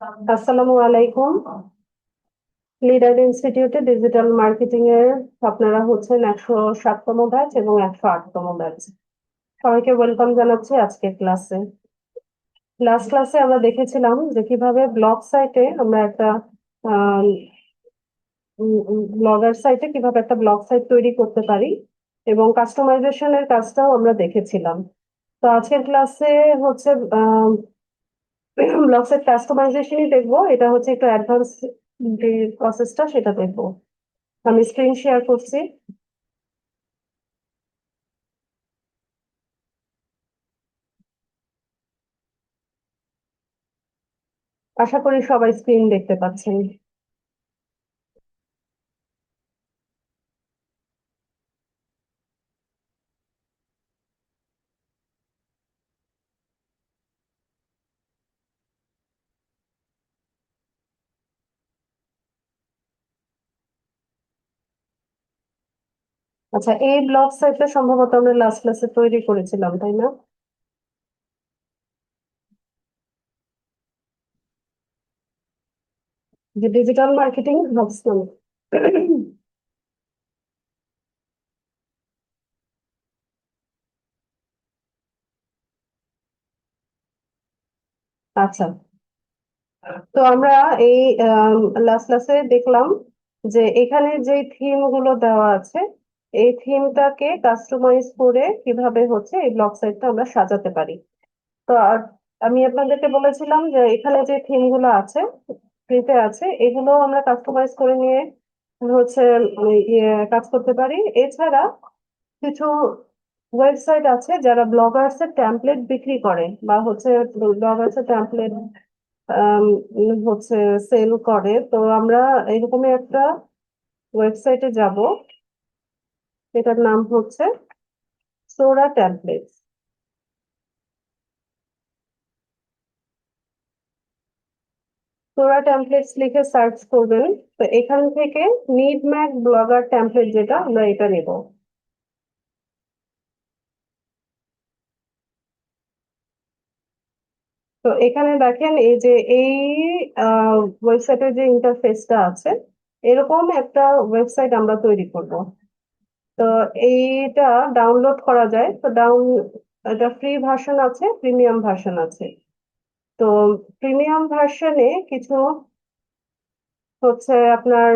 আসসালামু আলাইকুম। লিডার ইনস্টিটিউটে ডিজিটাল মার্কেটিং এর আপনারা হচ্ছেন 107তম ব্যাচ এবং 108তম ব্যাচ। সবাইকে ওয়েলকাম জানাচ্ছি আজকের ক্লাসে। লাস্ট ক্লাসে আমরা দেখেছিলাম যে কিভাবে ব্লগ সাইটে আমরা একটা ব্লগার সাইটে কিভাবে একটা ব্লগ সাইট তৈরি করতে পারি এবং কাস্টমাইজেশনের কাজটাও আমরা দেখেছিলাম। তো আজকের ক্লাসে হচ্ছে ব্লগ সাইট কাস্টমাইজেশনই দেখবো। এটা হচ্ছে একটু অ্যাডভান্স যে প্রসেসটা সেটা দেখবো। আমি স্ক্রিন শেয়ার করছি। আশা করি সবাই স্ক্রিন দেখতে পাচ্ছেন। আচ্ছা, এই ব্লগ সাইটটা সম্ভবত আমরা লাস্ট ক্লাসে তৈরি করেছিলাম, তাই না? যে ডিজিটাল মার্কেটিং হাবস নামে। আচ্ছা, তো আমরা এই লাস্ট ক্লাসে দেখলাম যে এখানে যে থিম গুলো দেওয়া আছে, এই থিমটাকে কাস্টমাইজ করে কিভাবে হচ্ছে এই ব্লগ সাইটটা আমরা সাজাতে পারি। তো আমি আপনাদেরকে বলেছিলাম যে এখানে যে থিম গুলো আছে, ফ্রিতে আছে, এগুলো আমরা কাস্টমাইজ করে নিয়ে হচ্ছে কাজ করতে পারি। এছাড়া কিছু ওয়েবসাইট আছে যারা ব্লগার্স এর টেমপ্লেট বিক্রি করে বা হচ্ছে ব্লগার্স এর টেমপ্লেট হচ্ছে সেল করে। তো আমরা এরকমই একটা ওয়েবসাইটে যাব, এটার নাম হচ্ছে সোরা টেমপ্লেটস। সোরা টেমপ্লেটস লিখে সার্চ করবেন। তো এখান থেকে নিড ম্যাক ব্লগার টেমপ্লেট, যেটা আমরা এটা নেব। তো এখানে দেখেন এই যে এই ওয়েবসাইটের যে ইন্টারফেসটা আছে, এরকম একটা ওয়েবসাইট আমরা তৈরি করব। তো এইটা ডাউনলোড করা যায়। তো এটা ফ্রি ভার্সন আছে, প্রিমিয়াম ভার্সন আছে। তো প্রিমিয়াম ভার্সনে কিছু হচ্ছে আপনার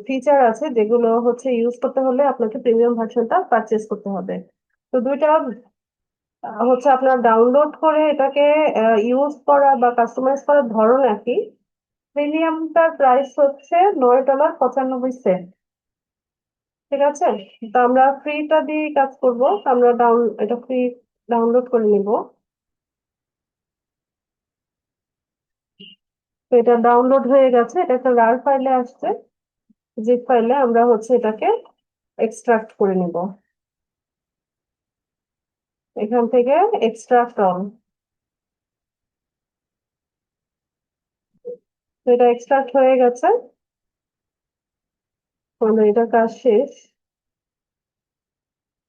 ফিচার আছে যেগুলো হচ্ছে ইউজ করতে হলে আপনাকে প্রিমিয়াম ভার্সনটা পারচেজ করতে হবে। তো দুইটা হচ্ছে আপনার ডাউনলোড করে এটাকে ইউজ করা বা কাস্টমাইজ করার ধরন একই। প্রিমিয়ামটার প্রাইস হচ্ছে $9.95। ঠিক আছে, তো আমরা ফ্রিটা দিয়ে কাজ করব। আমরা এটা ফ্রি ডাউনলোড করে নিব। তো এটা ডাউনলোড হয়ে গেছে, এটা একটা রার ফাইলে আসছে। জিপ ফাইলে আমরা হচ্ছে এটাকে এক্সট্রাক্ট করে নিব। এখান থেকে এক্সট্রাক্ট অল। তো এটা এক্সট্রাক্ট হয়ে গেছে, আমাদের এটা কাজ শেষ।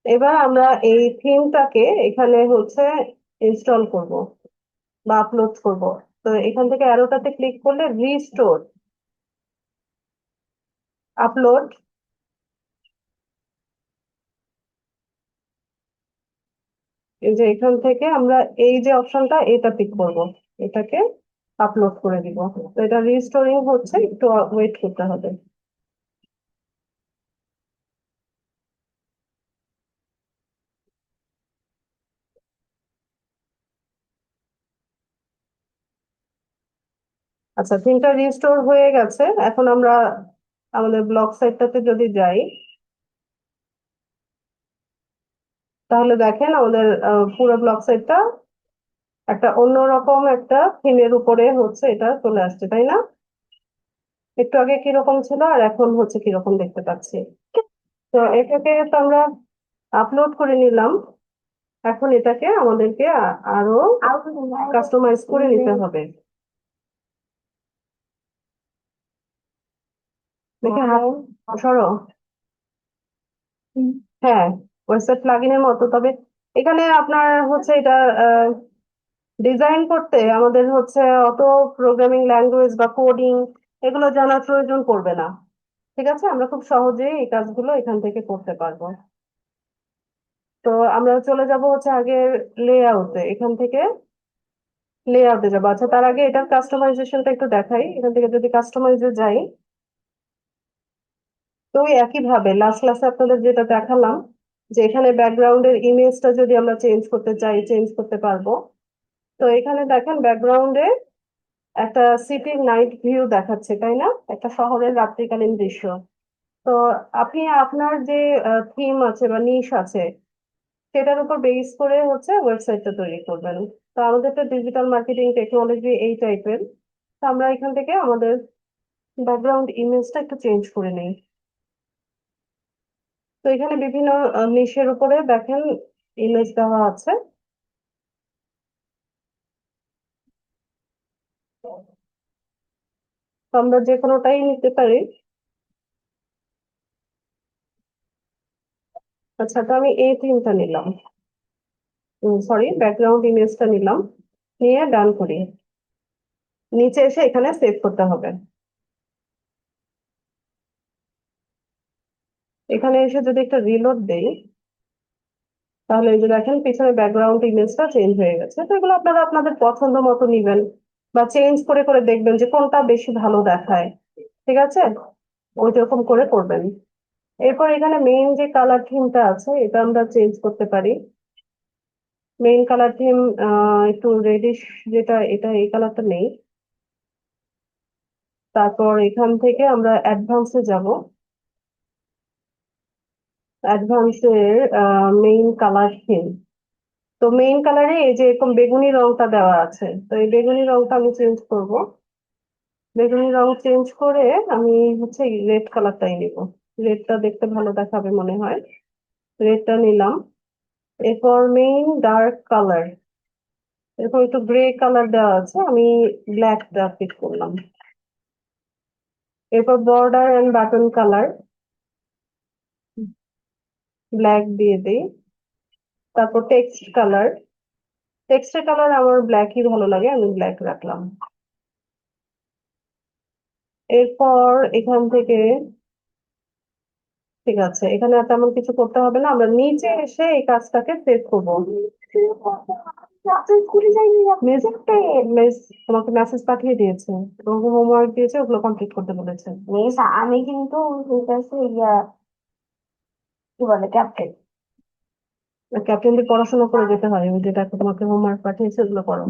এবার আমরা এই থিমটাকে এখানে হচ্ছে ইনস্টল করব বা আপলোড করব। তো এখান থেকে অ্যারোটাতে ক্লিক করলে রিস্টোর, আপলোড। এই যে এখান থেকে আমরা এই যে অপশনটা এটা পিক করব, এটাকে আপলোড করে দিব। তো এটা রিস্টোরিং হচ্ছে, একটু ওয়েট করতে হবে। আচ্ছা, থিমটা রিস্টোর হয়ে গেছে। এখন আমরা আমাদের ব্লগ সাইটটাতে যদি যাই, তাহলে দেখেন আমাদের পুরো ব্লগ সাইটটা একটা অন্যরকম একটা থিমের উপরে হচ্ছে এটা চলে আসছে, তাই না? একটু আগে কিরকম ছিল আর এখন হচ্ছে কিরকম দেখতে পাচ্ছি। তো এটাকে তো আমরা আপলোড করে নিলাম। এখন এটাকে আমাদেরকে আরো কাস্টমাইজ করে নিতে হবে। দেখে হাত সরো। হ্যাঁ, ওয়েবসাইট প্লাগইনের মতো, তবে এখানে আপনার হচ্ছে এটা ডিজাইন করতে আমাদের হচ্ছে অত প্রোগ্রামিং ল্যাঙ্গুয়েজ বা কোডিং এগুলো জানার প্রয়োজন পড়বে না। ঠিক আছে, আমরা খুব সহজেই এই কাজগুলো এখান থেকে করতে পারবো। তো আমরা চলে যাব হচ্ছে আগে লেআউটে, এখান থেকে লেআউটে যাবো। আচ্ছা, তার আগে এটার কাস্টমাইজেশনটা একটু দেখাই। এখান থেকে যদি কাস্টমাইজে যাই, তো ওই একই ভাবে লাস্ট ক্লাসে আপনাদের যেটা দেখালাম, যে এখানে ব্যাকগ্রাউন্ডের ইমেজটা যদি আমরা চেঞ্জ করতে চাই চেঞ্জ করতে পারবো। তো এখানে দেখেন ব্যাকগ্রাউন্ডে একটা সিটির নাইট ভিউ দেখাচ্ছে, তাই না? একটা শহরের রাত্রিকালীন দৃশ্য। তো আপনি আপনার যে থিম আছে বা নিশ আছে, সেটার উপর বেস করে হচ্ছে ওয়েবসাইটটা তৈরি করবেন। তো আমাদের তো ডিজিটাল মার্কেটিং টেকনোলজি এই টাইপের। তো আমরা এখান থেকে আমাদের ব্যাকগ্রাউন্ড ইমেজটা একটু চেঞ্জ করে নিই। তো এখানে বিভিন্ন নিশের উপরে দেখেন ইমেজ দেওয়া আছে। তো আমরা যে কোনোটাই নিতে পারি। আচ্ছা, তো আমি এই থিমটা নিলাম, সরি ব্যাকগ্রাউন্ড ইমেজটা নিলাম, নিয়ে ডান করি। নিচে এসে এখানে সেভ করতে হবে। এখানে এসে যদি একটা রিলোড দেই, তাহলে এই যে দেখেন পিছনে ব্যাকগ্রাউন্ড ইমেজটা চেঞ্জ হয়ে গেছে। তো এগুলো আপনারা আপনাদের পছন্দ মতো নিবেন বা চেঞ্জ করে করে দেখবেন যে কোনটা বেশি ভালো দেখায়। ঠিক আছে, ওই রকম করে করবেন। এরপর এখানে মেইন যে কালার থিমটা আছে এটা আমরা চেঞ্জ করতে পারি। মেইন কালার থিম একটু রেডিশ, যেটা এটা এই কালারটা নেই। তারপর এখান থেকে আমরা অ্যাডভান্সে যাব। অ্যাডভান্সের মেইন কালার থিম, তো মেইন কালারে এই যে এরকম বেগুনি রংটা দেওয়া আছে, তো এই বেগুনি রংটা আমি চেঞ্জ করব। বেগুনি রং চেঞ্জ করে আমি হচ্ছে রেড কালারটাই নিব। রেডটা দেখতে ভালো দেখাবে মনে হয়, রেডটা নিলাম। এরপর মেইন ডার্ক কালার, এরপর একটু গ্রে কালার দেওয়া আছে, আমি ব্ল্যাকটা পিক করলাম। এরপর border and button colour black দিয়ে দিই। তারপর টেক্সট কালার, টেক্সটের কালার আমার ব্ল্যাকই ভালো লাগে, আমি ব্ল্যাক রাখলাম। এরপর এখান থেকে, ঠিক আছে, এখানে আর তেমন কিছু করতে হবে না, আমরা নিচে এসে এই কাজটাকে সেভ করবো। মিস তোমাকে মেসেজ পাঠিয়ে দিয়েছে, তোমাকে হোমওয়ার্ক দিয়েছে, ওগুলো কমপ্লিট করতে বলেছে। মিস আমি কিন্তু হইতাছে ইয়া কি বলে ক্যাপ্টেন। ক্যাপ্টেনদের পড়াশোনা করে যেতে হয়, ওই যেটা তোমাকে হোমওয়ার্ক পাঠিয়েছে ওগুলো করো।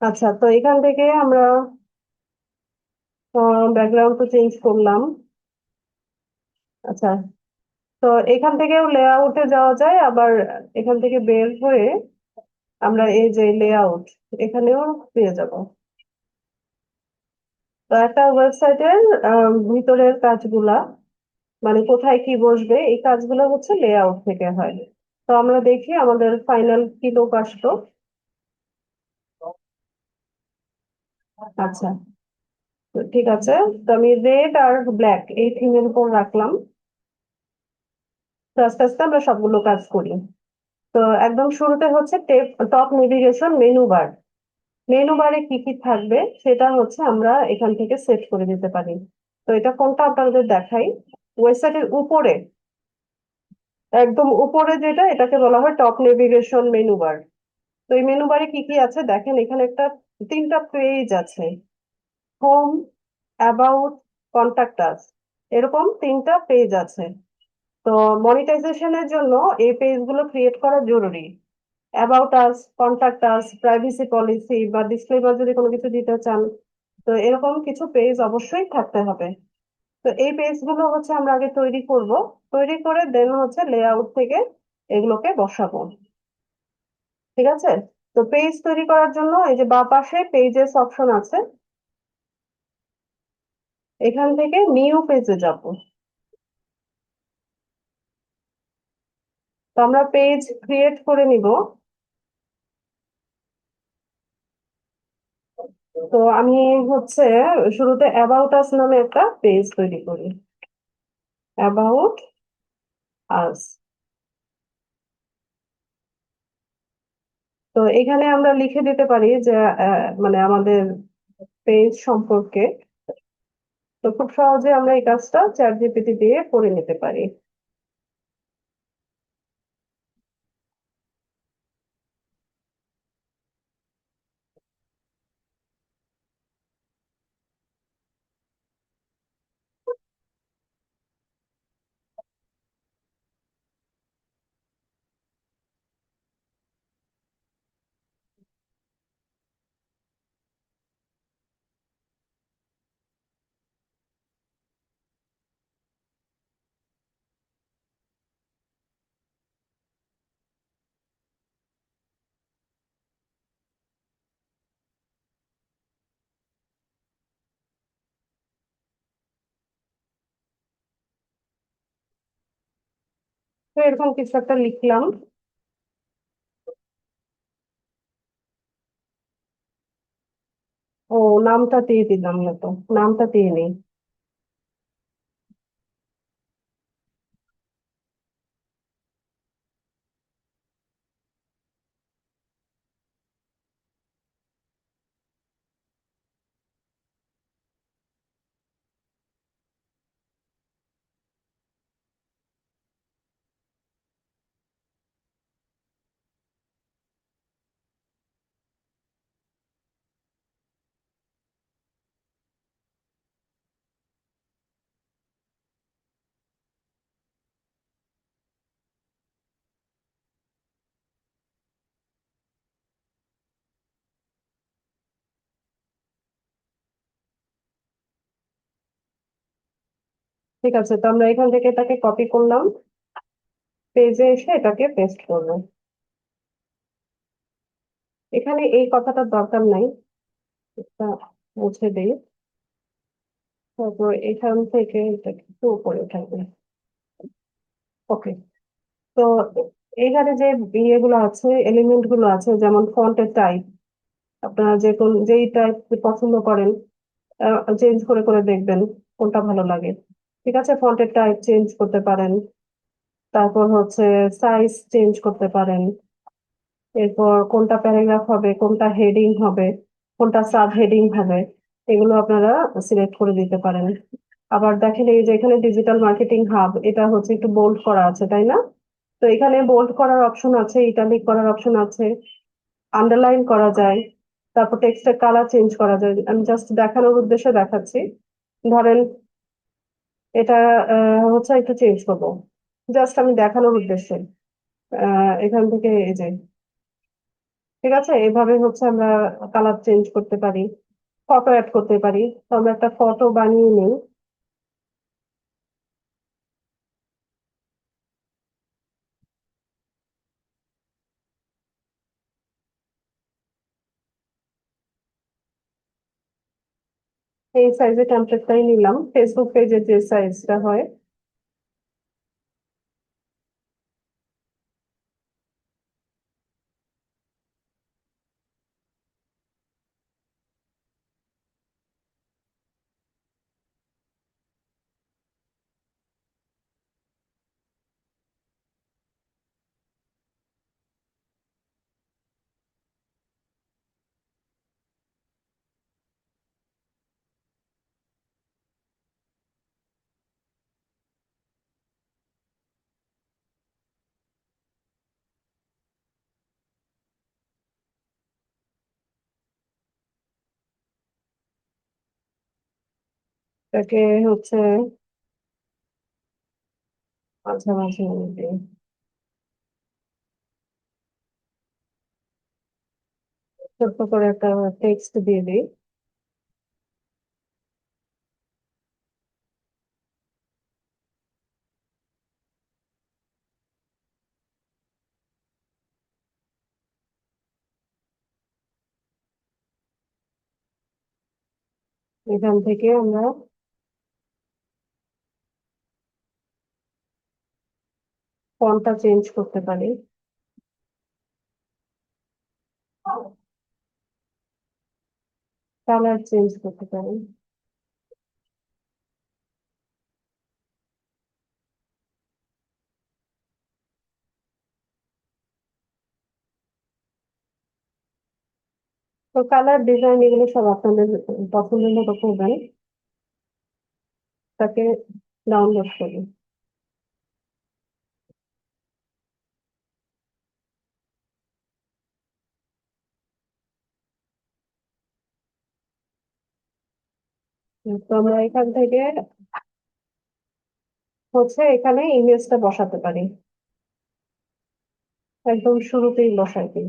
আচ্ছা, তো এখান থেকে আমরা ব্যাকগ্রাউন্ড তো চেঞ্জ করলাম। আচ্ছা, তো এখান থেকেও লেআউটে যাওয়া যায়, আবার এখান থেকে বের হয়ে আমরা এই যে লেআউট এখানেও পেয়ে যাব। তো একটা ওয়েবসাইটের ভিতরের কাজগুলা, মানে কোথায় কি বসবে এই কাজগুলো হচ্ছে লেআউট থেকে হয়। তো আমরা দেখি আমাদের ফাইনাল কি লোক আসতো। আচ্ছা, তো ঠিক আছে, তো আমি রেড আর ব্ল্যাক এই থিমের উপর রাখলাম। তো আস্তে আস্তে আমরা সবগুলো কাজ করি। তো একদম শুরুতে হচ্ছে top navigation menu bar. Menu বারে কি কি থাকবে সেটা হচ্ছে আমরা এখান থেকে সেট করে দিতে পারি। তো এটা কোনটা আপনাদের দেখাই। ওয়েবসাইটের উপরে, একদম উপরে যেটা, এটাকে বলা হয় টপ নেভিগেশন মেনু বার। তো এই মেনু বারে কি কি আছে দেখেন, এখানে একটা তিনটা পেজ আছে, হোম, অ্যাবাউট, কন্টাক্ট আস, এরকম তিনটা পেজ আছে। তো মনিটাইজেশনের জন্য এই পেজগুলো ক্রিয়েট করা জরুরি। About us, contact us, privacy policy বা ডিসক্লেমার যদি কোনো কিছু দিতে চান, তো এরকম কিছু পেজ অবশ্যই থাকতে হবে। তো এই পেজগুলো হচ্ছে আমরা আগে তৈরি করব, তৈরি করে দেন হচ্ছে লেআউট থেকে এগুলোকে বসাবো। ঠিক আছে, তো পেজ তৈরি করার জন্য এই যে বাঁ পাশে পেজেস অপশন আছে, এখান থেকে নিউ পেজে যাব। তো আমরা পেজ ক্রিয়েট করে নিব। তো আমি হচ্ছে শুরুতে অ্যাবাউট আস নামে একটা পেজ তৈরি করি। অ্যাবাউট আস, তো এখানে আমরা লিখে দিতে পারি যে মানে আমাদের পেজ সম্পর্কে। তো খুব সহজে আমরা এই কাজটা চ্যাট জিপিটি দিয়ে করে নিতে পারি। তো এরকম কিছু একটা লিখলাম। ও, নামটা দিয়ে দিলাম না তো, নামটা দিয়ে নেই। ঠিক আছে, তো আমরা এখান থেকে এটাকে কপি করলাম, পেজে এসে এটাকে পেস্ট করবো। এখানে এই কথাটার দরকার নাই, এটা মুছে দিই। তারপর এখান থেকে এটা একটু উপরে উঠাবো। ওকে। তো এইখানে যে ইয়েগুলো আছে, এলিমেন্ট গুলো আছে, যেমন ফন্টের টাইপ, আপনারা যে কোন যেই টাইপ পছন্দ করেন চেঞ্জ করে করে দেখবেন কোনটা ভালো লাগে। ঠিক আছে, ফন্টের টাইপ চেঞ্জ করতে পারেন। তারপর হচ্ছে সাইজ চেঞ্জ করতে পারেন। এরপর কোনটা প্যারাগ্রাফ হবে, কোনটা হেডিং হবে, কোনটা সাব হেডিং হবে, এগুলো আপনারা সিলেক্ট করে দিতে পারেন। আবার দেখেন এই যে এখানে ডিজিটাল মার্কেটিং হাব, এটা হচ্ছে একটু বোল্ড করা আছে, তাই না? তো এখানে বোল্ড করার অপশন আছে, ইটালিক করার অপশন আছে, আন্ডারলাইন করা যায়। তারপর টেক্সটের কালার চেঞ্জ করা যায়। আমি জাস্ট দেখানোর উদ্দেশ্যে দেখাচ্ছি। ধরেন এটা হচ্ছে একটু চেঞ্জ করবো, জাস্ট আমি দেখানোর উদ্দেশ্যে। এখান থেকে এই যে, ঠিক আছে, এভাবে হচ্ছে আমরা কালার চেঞ্জ করতে পারি, ফটো অ্যাড করতে পারি। তো আমরা একটা ফটো বানিয়ে নিই। এই সাইজের টেমপ্লেটটাই নিলাম, ফেসবুক পেজের যে সাইজটা হয়। এটাকে হচ্ছে মাঝামাঝি দিই, ছোট্ট করে একটা টেক্সট দিয়ে দিই। এখান থেকে আমরা ফন্টটা চেঞ্জ করতে পারি। কালার চেঞ্জ করতে পারি। তো কালার ডিজাইন এগুলো সব আপনাদের পছন্দের মতো করবেন, তাকে ডাউনলোড করুন। তো আমরা এখান থেকে এখানে ইমেজটা বসাতে পারি, একদম শুরুতেই বসাই দিই।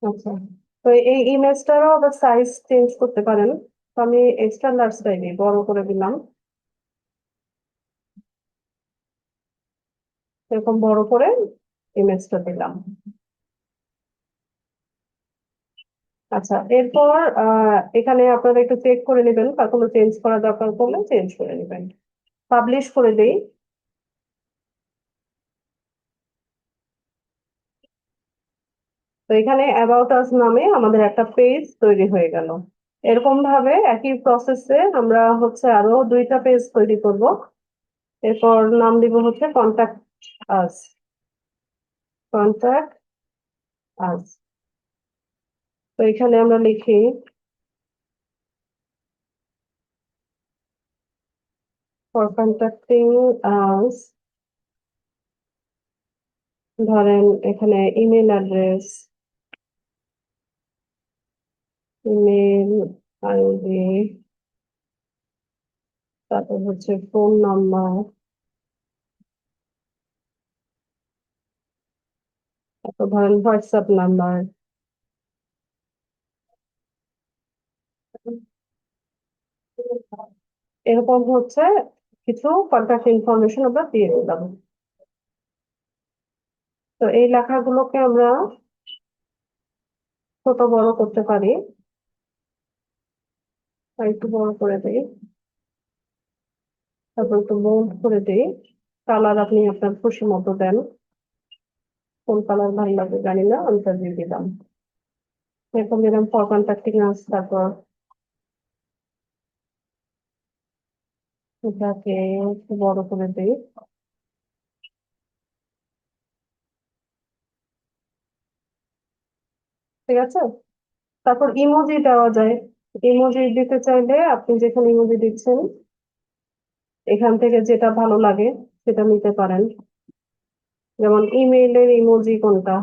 আচ্ছা, তো এই ইমেজটারও আবার সাইজ চেঞ্জ করতে পারেন। তো আমি এক্সট্রা লার্জটাই দিই, বড় করে দিলাম, এরকম বড় করে ইমেজটা দিলাম। আচ্ছা, এরপর এখানে আপনারা একটু চেক করে নেবেন, বা কোনো চেঞ্জ করা দরকার পড়লে চেঞ্জ করে নেবেন। পাবলিশ করে দেই। তো এখানে অ্যাবাউট আস নামে আমাদের একটা পেজ তৈরি হয়ে গেল। এরকম ভাবে একই প্রসেসে আমরা আরো দুইটা পেজ তৈরি করব। এরপর নাম দিব কন্টাক্ট আস। কন্টাক্ট আস। তো এখানে আমরা লিখি ফর কন্ট্যাক্টিং আস, ধরেন এখানে ইমেল অ্যাড্রেস, ইমেল আইডি, তারপর ফোন নাম্বার, তারপর ধরেন হোয়াটসঅ্যাপ নাম্বার। এরকম কিছু কন্ট্যাক্ট ইনফরমেশন আমরা দিয়ে দিলাম। তো এই লেখাগুলোকে আমরা ছোট বড় করতে পারি। আর একটু বড় করে দিই, তারপর একটু বোল্ড করে দিই। কালার আপনি আপনার খুশি মতো দেন, কোন কালার ভালো লাগবে জানি না, আমি তা দিয়ে দিলাম। এরকম দিলাম ফর কন্ট্যাক্টিং আস, তারপর এটাকে একটু বড় করে দিই। ঠিক আছে, তারপর ইমোজি দেওয়া যায়। ইমোজি দিতে চাইলে আপনি যেখানে ইমোজি দিচ্ছেন এখান থেকে যেটা ভালো লাগে সেটা নিতে পারেন। যেমন ইমেইলের ইমোজি কোনটা,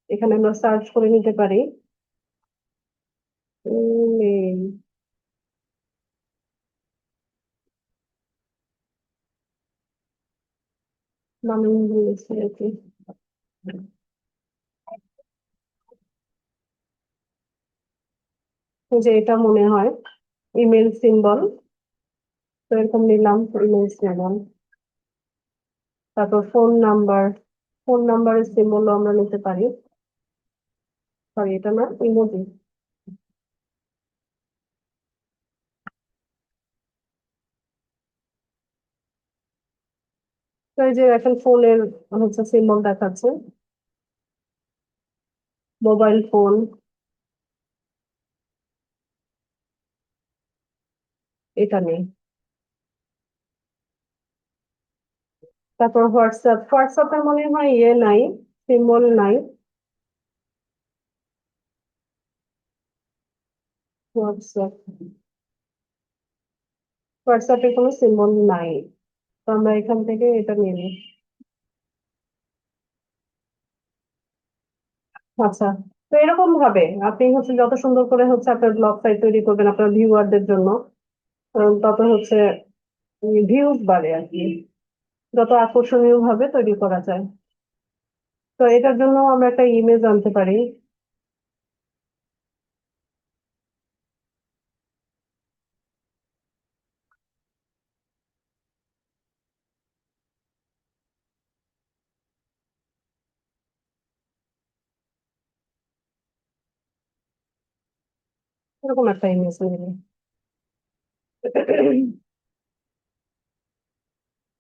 এখানে আমরা সার্চ করে নিতে পারি। ইমেইল, মানে ইংলিশ আর কি। যে এটা মনে হয় ইমেল সিম্বল, তো এরকম নিলাম ইমেল সিম্বল। তারপর ফোন নাম্বার, ফোন নাম্বারের সিম্বল আমরা নিতে পারি। সরি, এটা না, ইমোজি। তো এই যে এখন ফোনের সিম্বল দেখাচ্ছে, মোবাইল ফোন, এটা নেই। তারপর হোয়াটসঅ্যাপ, হোয়াটসঅ্যাপের মনে হয় ইয়ে নাই, সিম্বল নাই। হোয়াটসঅ্যাপ, হোয়াটসঅ্যাপে কোনো সিম্বল নাই। তো আমরা এখান থেকে এটা নিয়ে নিই। আচ্ছা, তো এরকম ভাবে আপনি যত সুন্দর করে আপনার ব্লগ সাইট তৈরি করবেন আপনার ভিউয়ারদের জন্য, তত ভিউজ বাড়ে আর কি, যত আকর্ষণীয় ভাবে তৈরি করা যায়। তো এটার জন্য আমরা একটা ইমেজ আনতে পারি। এরকম একটা ইমেজ নিয়ে নিই।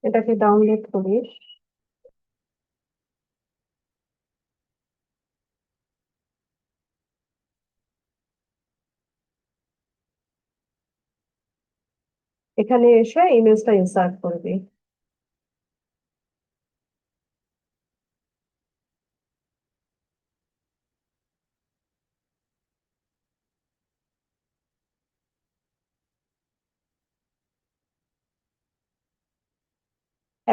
এটাকে ডাউনলোড করি। এখানে এসে ইমেজটা ইনসার্ট করবি।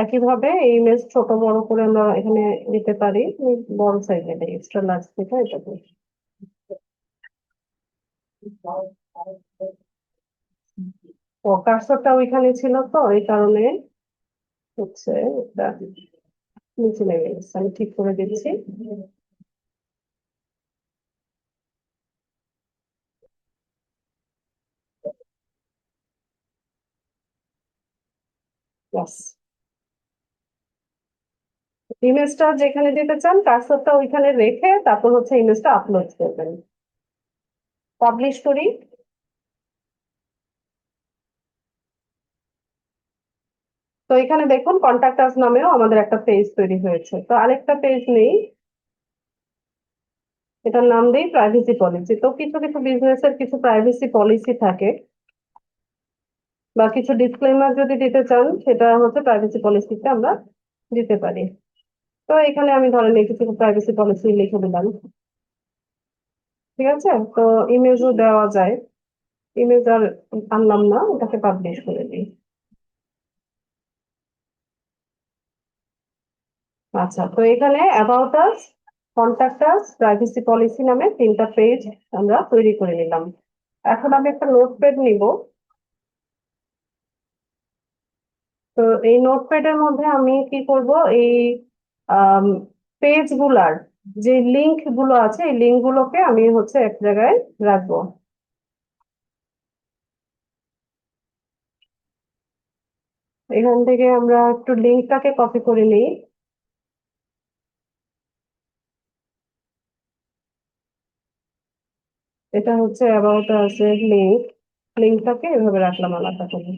একইভাবে এই ইমেজ ছোট বড় করে আমরা এখানে দিতে পারি। আমি বড় সাইজে দেই, এক্সট্রা লার্জ থেকে এটা দিই। ও কার্সরটা ওইখানে ছিল তো এই কারণে হচ্ছে এটা নিচে নেমে গেছে, আমি ঠিক করে দিচ্ছি। ব্যাস, ইমেজটা যেখানে দিতে চান কার্সরটা ওইখানে রেখে তারপর হচ্ছে ইমেজটা আপলোড করবেন। পাবলিশ করি। তো এখানে দেখুন কন্টাক্ট আস নামেও আমাদের একটা পেজ তৈরি হয়েছে। তো আরেকটা পেজ নেই, এটার নাম দিই প্রাইভেসি পলিসি। তো কিছু কিছু বিজনেসের কিছু প্রাইভেসি পলিসি থাকে বা কিছু ডিসক্লেমার যদি দিতে চান সেটা হচ্ছে প্রাইভেসি পলিসিতে আমরা দিতে পারি। তো এখানে আমি ধরেন এই কিছু প্রাইভেসি পলিসি লিখে দিলাম। ঠিক আছে, তো ইমেজও দেওয়া যায়। ইমেজ আর আনলাম না, ওটাকে পাবলিশ করে দিই। আচ্ছা, তো এখানে about us, contact us, privacy policy নামে তিনটা পেজ আমরা তৈরি করে নিলাম। এখন আমি একটা নোটপ্যাড নিব। তো এই নোটপ্যাডের মধ্যে আমি কি করব, এই পেজ গুলার যে লিংক গুলো আছে এই লিংক গুলোকে আমি হচ্ছে এক জায়গায় রাখবো। এখান থেকে আমরা একটু লিংকটাকে কপি করে নিই। এটা হচ্ছে অ্যাবাউট আস এর লিংক। লিংকটাকে এভাবে রাখলাম আলাদা করে।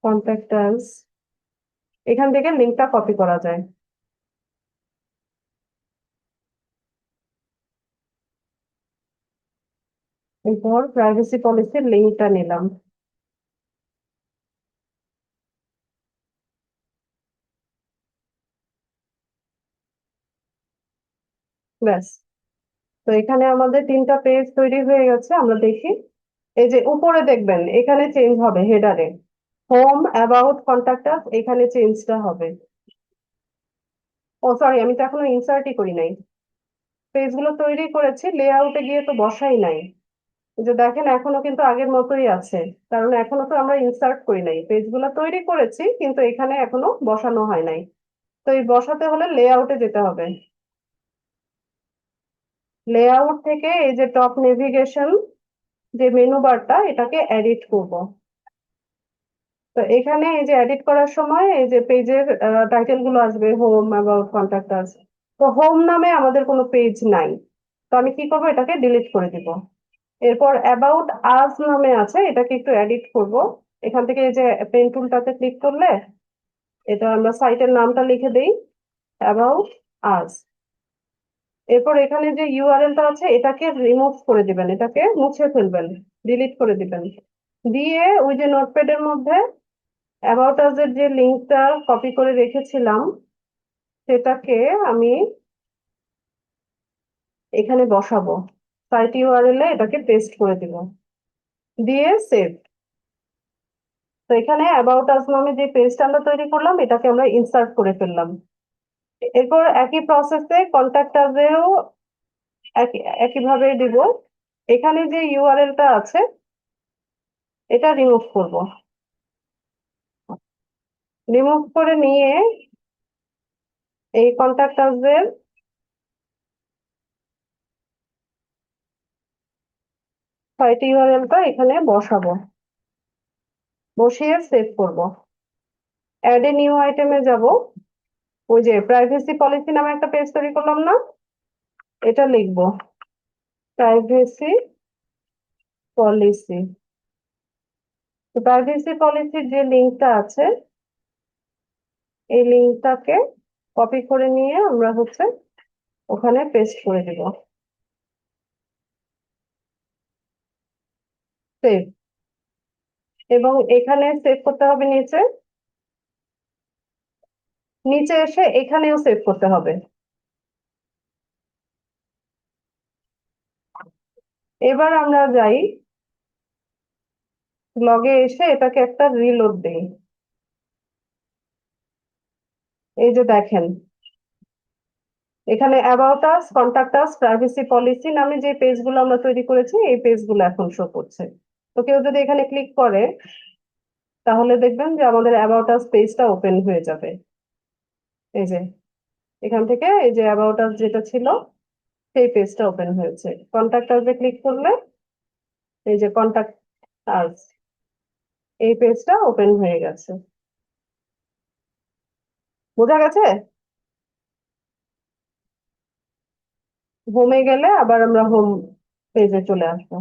কন্ট্যাক্ট আস, এখান থেকে লিংকটা কপি করা যায়। এরপর প্রাইভেসি পলিসির লিংকটা নিলাম। ব্যাস, তো এখানে আমাদের তিনটা পেজ তৈরি হয়ে গেছে। আমরা দেখি, এই যে উপরে দেখবেন এখানে চেঞ্জ হবে হেডারে, হোম অ্যাবাউট কন্ট্যাক্ট আস, এখানে চেঞ্জটা হবে। ও সরি, আমি তো এখনো ইনসার্টই করি নাই। পেজগুলো তৈরি করেছি, লেআউটে গিয়ে তো বসাই নাই। এই যে দেখেন এখনো কিন্তু আগের মতোই আছে, কারণ এখনো তো আমরা ইনসার্ট করি নাই। পেজগুলো তৈরি করেছি কিন্তু এখানে এখনো বসানো হয় নাই। তো এই বসাতে হলে লেআউটে যেতে হবে। লেআউট থেকে এই যে টপ নেভিগেশন যে মেনু বারটা, এটাকে এডিট করব। তো এখানে এই যে এডিট করার সময় এই যে পেজের টাইটেল গুলো আসবে হোম, অ্যাবাউট, কন্ট্যাক্ট আস। তো হোম নামে আমাদের কোনো পেজ নাই, তো আমি কি করবো, এটাকে ডিলিট করে দিব। এরপর অ্যাবাউট আস নামে আছে, এটাকে একটু এডিট করব। এখান থেকে এই যে পেন টুলটাতে ক্লিক করলে এটা আমরা সাইটের নামটা লিখে দেই, অ্যাবাউট আস। এরপর এখানে যে ইউআরএলটা আছে এটাকে রিমুভ করে দিবেন, এটাকে মুছে ফেলবেন, ডিলিট করে দিবেন। দিয়ে ওই যে নোটপ্যাডের মধ্যে অ্যাবাউট আস এর যে লিঙ্কটা কপি করে রেখেছিলাম সেটাকে আমি এখানে বসাবো। সাইট ইউআরএল এ এটাকে পেস্ট করে দিব, দিয়ে সেভ। তো এখানে অ্যাবাউট আস নামে যে পেজটা আমরা তৈরি করলাম এটাকে আমরা ইনসার্ট করে ফেললাম। এরপর একই প্রসেসে কন্ট্যাক্ট আসেও একইভাবে দিব। এখানে যে ইউআরএলটা আছে এটা রিমুভ করব। রিমুভ করে নিয়ে এই কন্ট্যাক্ট আসের সাইট ইউআরএলটা এখানে বসাবো, বসিয়ে সেভ করব। অ্যাড এ নিউ আইটেমে যাব। ওই যে প্রাইভেসি পলিসি নামে একটা পেজ তৈরি করলাম না, এটা লিখবো প্রাইভেসি পলিসি। প্রাইভেসি পলিসির যে লিঙ্কটা আছে এই লিঙ্কটাকে কপি করে নিয়ে আমরা হচ্ছে ওখানে পেস্ট করে দিব। সেভ, এবং এখানে সেভ করতে হবে নিচে, নিচে এসে এখানেও সেভ করতে হবে। এবার আমরা যাই ব্লগে, এসে এটাকে একটা রিলোড দেই। এই যে দেখেন, এখানে about us, contact us, privacy policy নামে যে পেজগুলো আমরা তৈরি করেছি এই পেজগুলো এখন শো করছে। তো কেউ যদি এখানে ক্লিক করে তাহলে দেখবেন যে আমাদের অ্যাবাউট আস পেজটা ওপেন হয়ে যাবে। এই যে এখান থেকে এই যে অ্যাবাউট আস যেটা ছিল সেই পেজটা ওপেন হয়েছে। কন্টাক্ট আসে ক্লিক করলে এই যে কন্টাক্ট আস, এই পেজটা ওপেন হয়ে গেছে। বোঝা গেছে? হোমে গেলে আবার আমরা হোম পেজে চলে আসবো।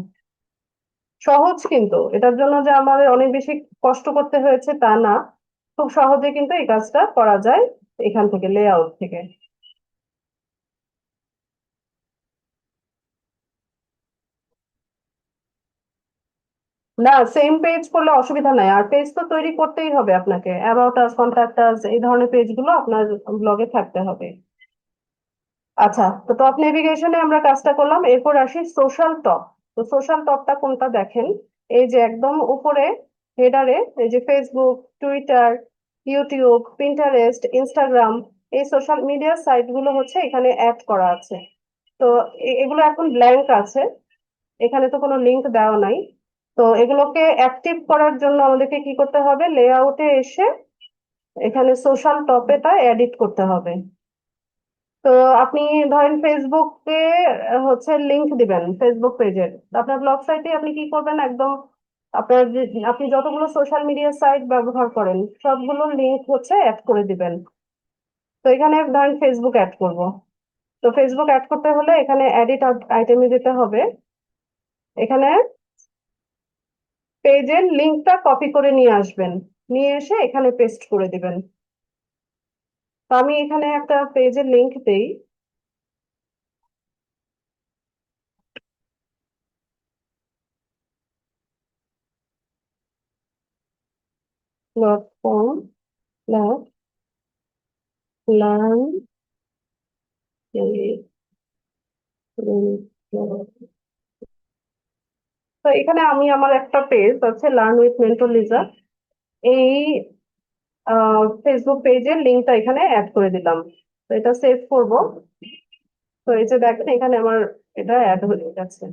সহজ, কিন্তু এটার জন্য যে আমাদের অনেক বেশি কষ্ট করতে হয়েছে তা না, খুব সহজে কিন্তু এই কাজটা করা যায় এখান থেকে, লেআউট থেকে। না, সেম পেজ করলে অসুবিধা নাই, আর পেজ তো তৈরি করতেই হবে আপনাকে, অ্যাবাউট আস, কন্টাক্ট আস, এই ধরনের পেজগুলো আপনার ব্লগে থাকতে হবে। আচ্ছা, তো টপ নেভিগেশনে আমরা কাজটা করলাম, এরপর আসি সোশ্যাল টপ। তো সোশ্যাল টপটা কোনটা দেখেন, এই যে একদম উপরে হেডারে এই যে Facebook, Twitter, YouTube, Pinterest, Instagram, এই সোশ্যাল মিডিয়া সাইট গুলো হচ্ছে এখানে অ্যাড করা আছে। তো এগুলো এখন ব্ল্যাঙ্ক আছে, এখানে তো কোনো লিংক দেওয়া নাই। তো এগুলোকে অ্যাক্টিভ করার জন্য আমাদেরকে কি করতে হবে, লেআউটে এসে এখানে সোশ্যাল টপেটা এডিট করতে হবে। তো আপনি ধরেন ফেসবুকে হচ্ছে লিংক দিবেন ফেসবুক পেজের, আপনার ব্লগ সাইটে আপনি কি করবেন, একদম আপনার আপনি যতগুলো সোশ্যাল মিডিয়া সাইট ব্যবহার করেন সবগুলোর লিংক হচ্ছে অ্যাড করে দিবেন। তো এখানে ধরেন ফেসবুক অ্যাড করব। তো ফেসবুক অ্যাড করতে হলে এখানে এডিট আইটেমে যেতে হবে, এখানে পেজের লিংকটা কপি করে নিয়ে আসবেন, নিয়ে এসে এখানে পেস্ট করে দিবেন। তো আমি এখানে একটা পেজের লিংক দেই, .com/learn। তো এখানে আমি আমার একটা পেজ আছে লার্ন উইথ মেন্টর লিজা, এই ফেসবুক পেজের লিঙ্কটা এখানে অ্যাড করে দিলাম। তো এটা সেভ করব। তো এই যে দেখেন এখানে আমার এটা অ্যাড হয়ে গেছে।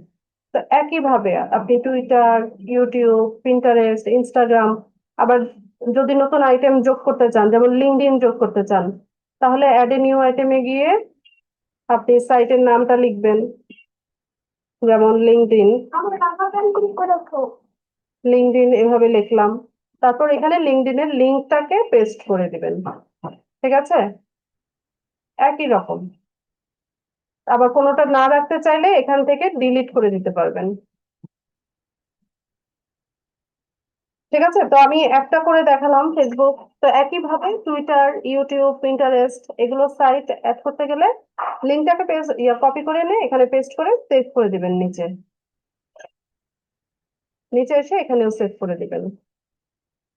তো একইভাবে আপনি টুইটার, ইউটিউব, পিন্টারেস্ট, ইনস্টাগ্রাম, আবার যদি নতুন আইটেম যোগ করতে চান যেমন লিঙ্কডইন যোগ করতে চান, তাহলে অ্যাড এ নিউ আইটেমে গিয়ে আপনি সাইটের নামটা লিখবেন, যেমন লিঙ্কডইন। লিঙ্কডইন এভাবে লিখলাম, তারপর এখানে লিঙ্কডইনের লিঙ্কটাকে পেস্ট করে দিবেন। ঠিক আছে? একই রকম। আবার কোনোটা না রাখতে চাইলে এখান থেকে ডিলিট করে দিতে পারবেন। ঠিক আছে, তো আমি একটা করে দেখালাম ফেসবুক। তো একইভাবে টুইটার, ইউটিউব, পিন্টারেস্ট এগুলো সাইট অ্যাড করতে গেলে লিঙ্কটাকে কপি করে এনে এখানে পেস্ট করে সেভ করে দিবেন নিচে, নিচে এসে এখানেও সেভ করে দিবেন।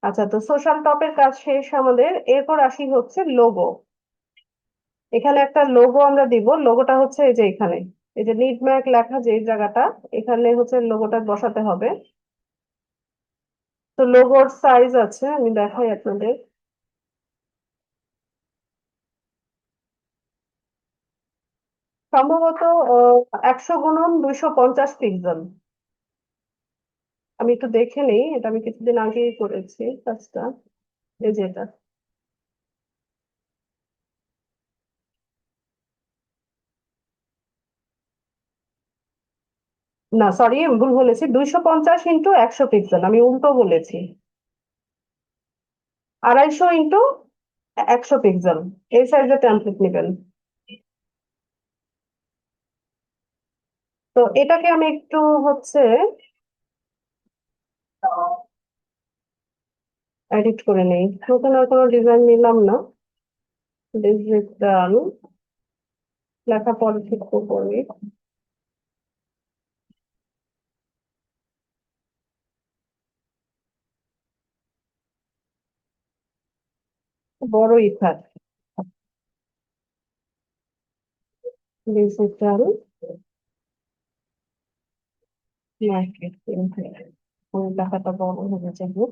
আচ্ছা, তো সোশ্যাল টপের কাজ শেষ আমাদের, এরপর আসি হচ্ছে লোগো। এখানে একটা লোগো আমরা দিব, লোগোটা হচ্ছে এই যে এখানে, এই যে নিডম্যাক লেখা যে জায়গাটা, এখানে হচ্ছে লোগোটা বসাতে হবে। তো লোগোর সাইজ আছে, আমি দেখাই আপনাদের। সম্ভবত 100x250 পিক্সেল। আমি একটু দেখে নেই, এটা আমি কিছুদিন আগেই করেছি কাজটা। এই যে এটা, না সরি আমি ভুল বলেছি, 250x100 পিক্সেল, আমি উল্টো বলেছি। 250x100 পিক্সেল, এই সাইজের টেমপ্লেট নেবেন। তো এটাকে আমি একটু হচ্ছে এডিট করে নেই, নতুন আর কোনো ডিজাইন নিলাম না। ডিজিটাল লেখা পরে ঠিক করবো আমি। বড়ই থাক। ডিজিটাল মার্কেটিং, টাকাটা বড় হয়ে যাবে।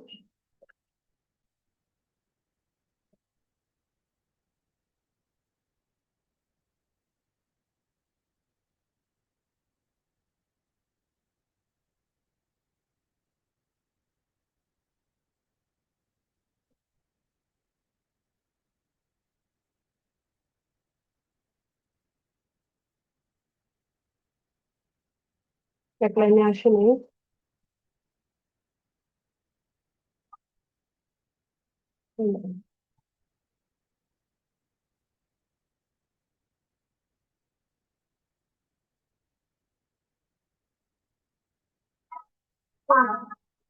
এক লাইনে আসেনি। হুম।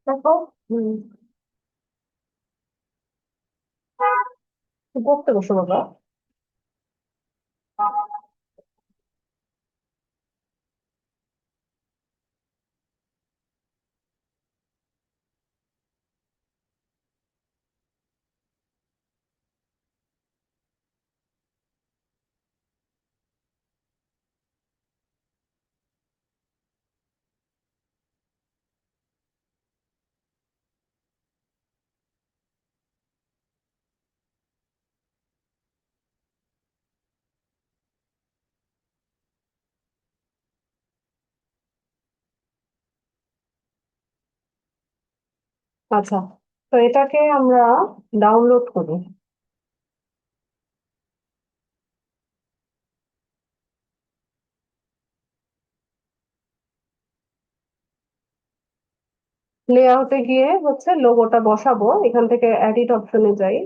দেখো। হুম। পড়তে বসো বাবা। আচ্ছা, তো এটাকে আমরা ডাউনলোড করি। লেআউটে গিয়ে হচ্ছে লোগোটা বসাবো, এখান থেকে এডিট অপশনে যাই।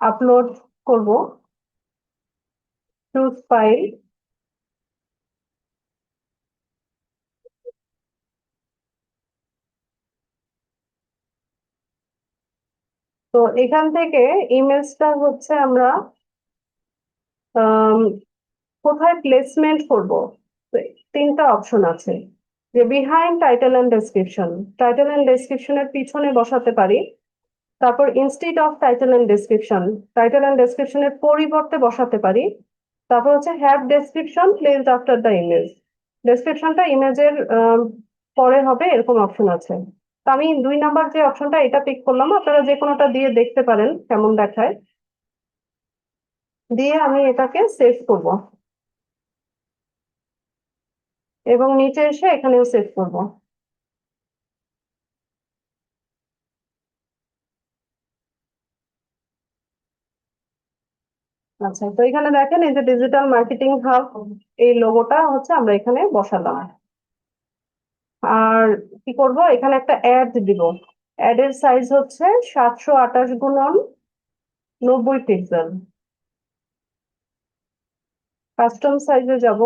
আপলোড করব। Choose file. তো এখান থেকে ইমেজটা হচ্ছে আমরা আম, কোথায় প্লেসমেন্ট করব। তো তিনটা অপশন আছে, যে behind title and description, title and ডেসক্রিপশনের পিছনে বসাতে পারি। তারপর instead of title and description, title and ডেসক্রিপশনের পরিবর্তে বসাতে পারি। তারপর হচ্ছে have description placed after the image, ডেসক্রিপশনটা ইমেজের পরে হবে, এরকম অপশন আছে। তো আমি 2 নাম্বার যে অপশনটা এটা পিক করলাম, আপনারা যে কোনোটা দিয়ে দেখতে পারেন কেমন দেখায়। দিয়ে আমি এটাকে সেভ করব এবং নিচে এসে এখানেও সেভ করব। আচ্ছা, তো এখানে দেখেন এই যে ডিজিটাল মার্কেটিং হাব, এই লোগোটা হচ্ছে আমরা এখানে বসালাম। আর কি করব, এখানে একটা অ্যাড দিব। অ্যাড এর সাইজ হচ্ছে 728 × 90 পিক্সেল। কাস্টম সাইজে যাব,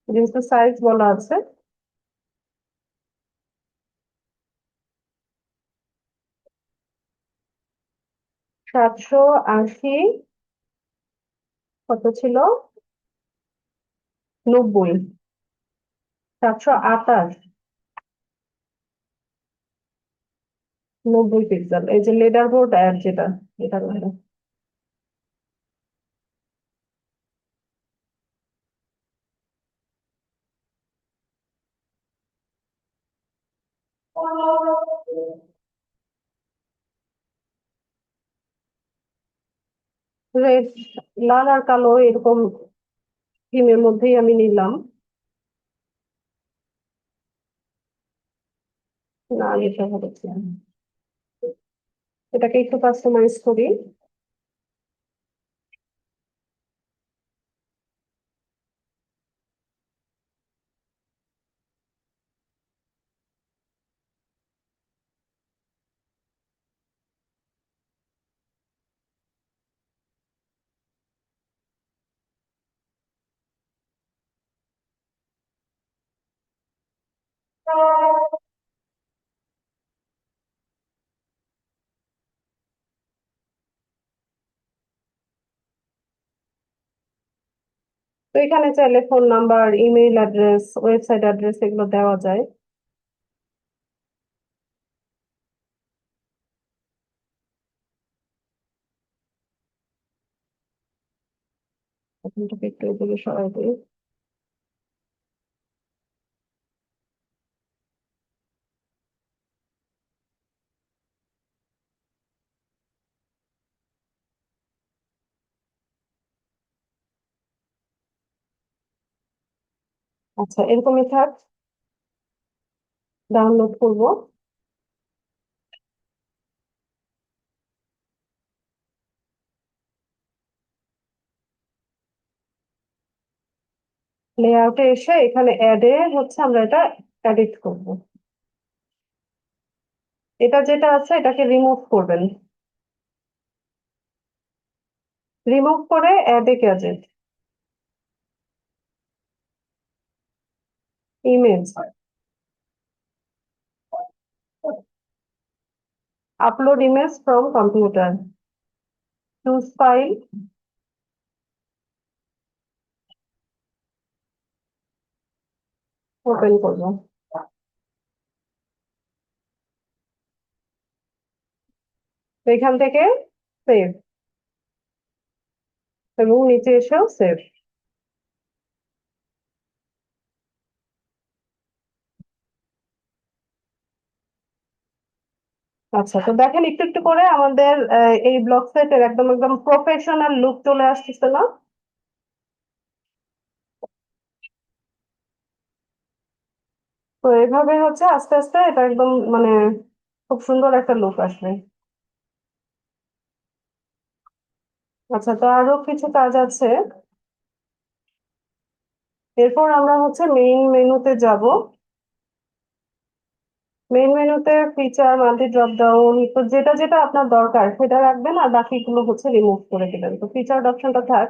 যেহেতু সাইজ বলা আছে। 780, কত ছিল, 90, 728 × 90 পিক্সেল, এই যে লেদার বোর্ড অ্যাড যেটা, এটা বলে। রেড, লাল আর কালো এরকম থিমের মধ্যেই আমি নিলাম। না, এটা হচ্ছে, এটাকে একটু কাস্টমাইজ করি। তো এখানে চাইলে phone number, email address, website address এগুলো দেওয়া যায়। এখানটাকে একটু এদিকে সরাই দিই। আচ্ছা, এরকমই থাক, ডাউনলোড করব। লেআউটে এসে এখানে অ্যাডে হচ্ছে আমরা এটা এডিট করব। এটা যেটা আছে এটাকে রিমুভ করবেন। রিমুভ করে অ্যাডে gadget, image, upload image from computer, choose file, open করব। তো এখান থেকে সেভ, এবং নিচে এসেও সেভ। আচ্ছা, তো দেখেন একটু একটু করে আমাদের এই ব্লগ সাইটের একদম একদম প্রফেশনাল লুক চলে আসতেছে না? তো এইভাবে হচ্ছে আস্তে আস্তে এটা একদম মানে খুব সুন্দর একটা লুক আসবে। আচ্ছা, তো আরো কিছু কাজ আছে। এরপর আমরা হচ্ছে মেইন মেনুতে যাব। মেইন মেনুতে ফিচার, মাল্টি ড্রপ ডাউন, তো যেটা যেটা আপনার দরকার সেটা রাখবেন, আর বাকিগুলো হচ্ছে রিমুভ করে দিবেন। তো ফিচার অপশনটা থাক,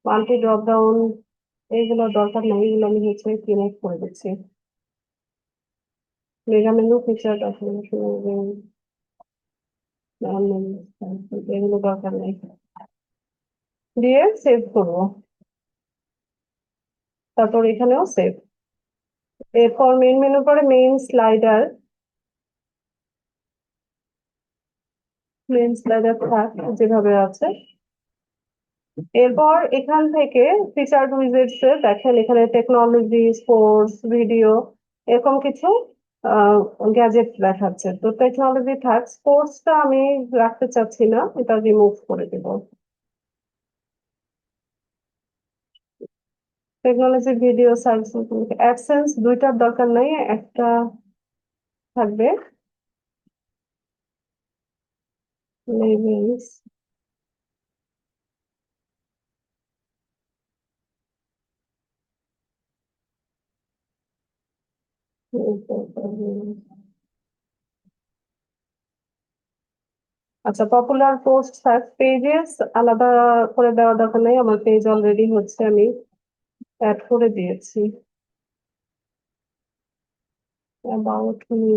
মাল্টি ড্রপ ডাউন এইগুলো দরকার নেই, এগুলো আমি হচ্ছে রিমুভ করে দিচ্ছি। মেগা মেনু, ফিচার অপশন, এগুলো দরকার নেই, দিয়ে সেভ করব। তারপর এখানেও সেভ। এরপর মেইন মেনু পরে মেইন স্লাইডার, মেইন স্লাইডার থাক যেভাবে আছে। এরপর এখান থেকে ফিচার উইজেটস এ দেখেন এখানে টেকনোলজি, স্পোর্টস, ভিডিও এরকম কিছু গ্যাজেট দেখাচ্ছে। তো টেকনোলজি থাক, স্পোর্টসটা আমি রাখতে চাচ্ছি না, এটা রিমুভ করে দেব। টেকনোলজি, ভিডিও, সার্ভিস, অ্যাডসেন্স দুইটার দরকার নাই, একটা থাকবে। লেভেলস, আচ্ছা, পপুলার পোস্ট থাক, পেজেস আলাদা করে দেওয়া দরকার নেই, আমার পেজ অলরেডি হচ্ছে আমি অ্যাড করে দিয়েছি। অ্যাবাউট মি,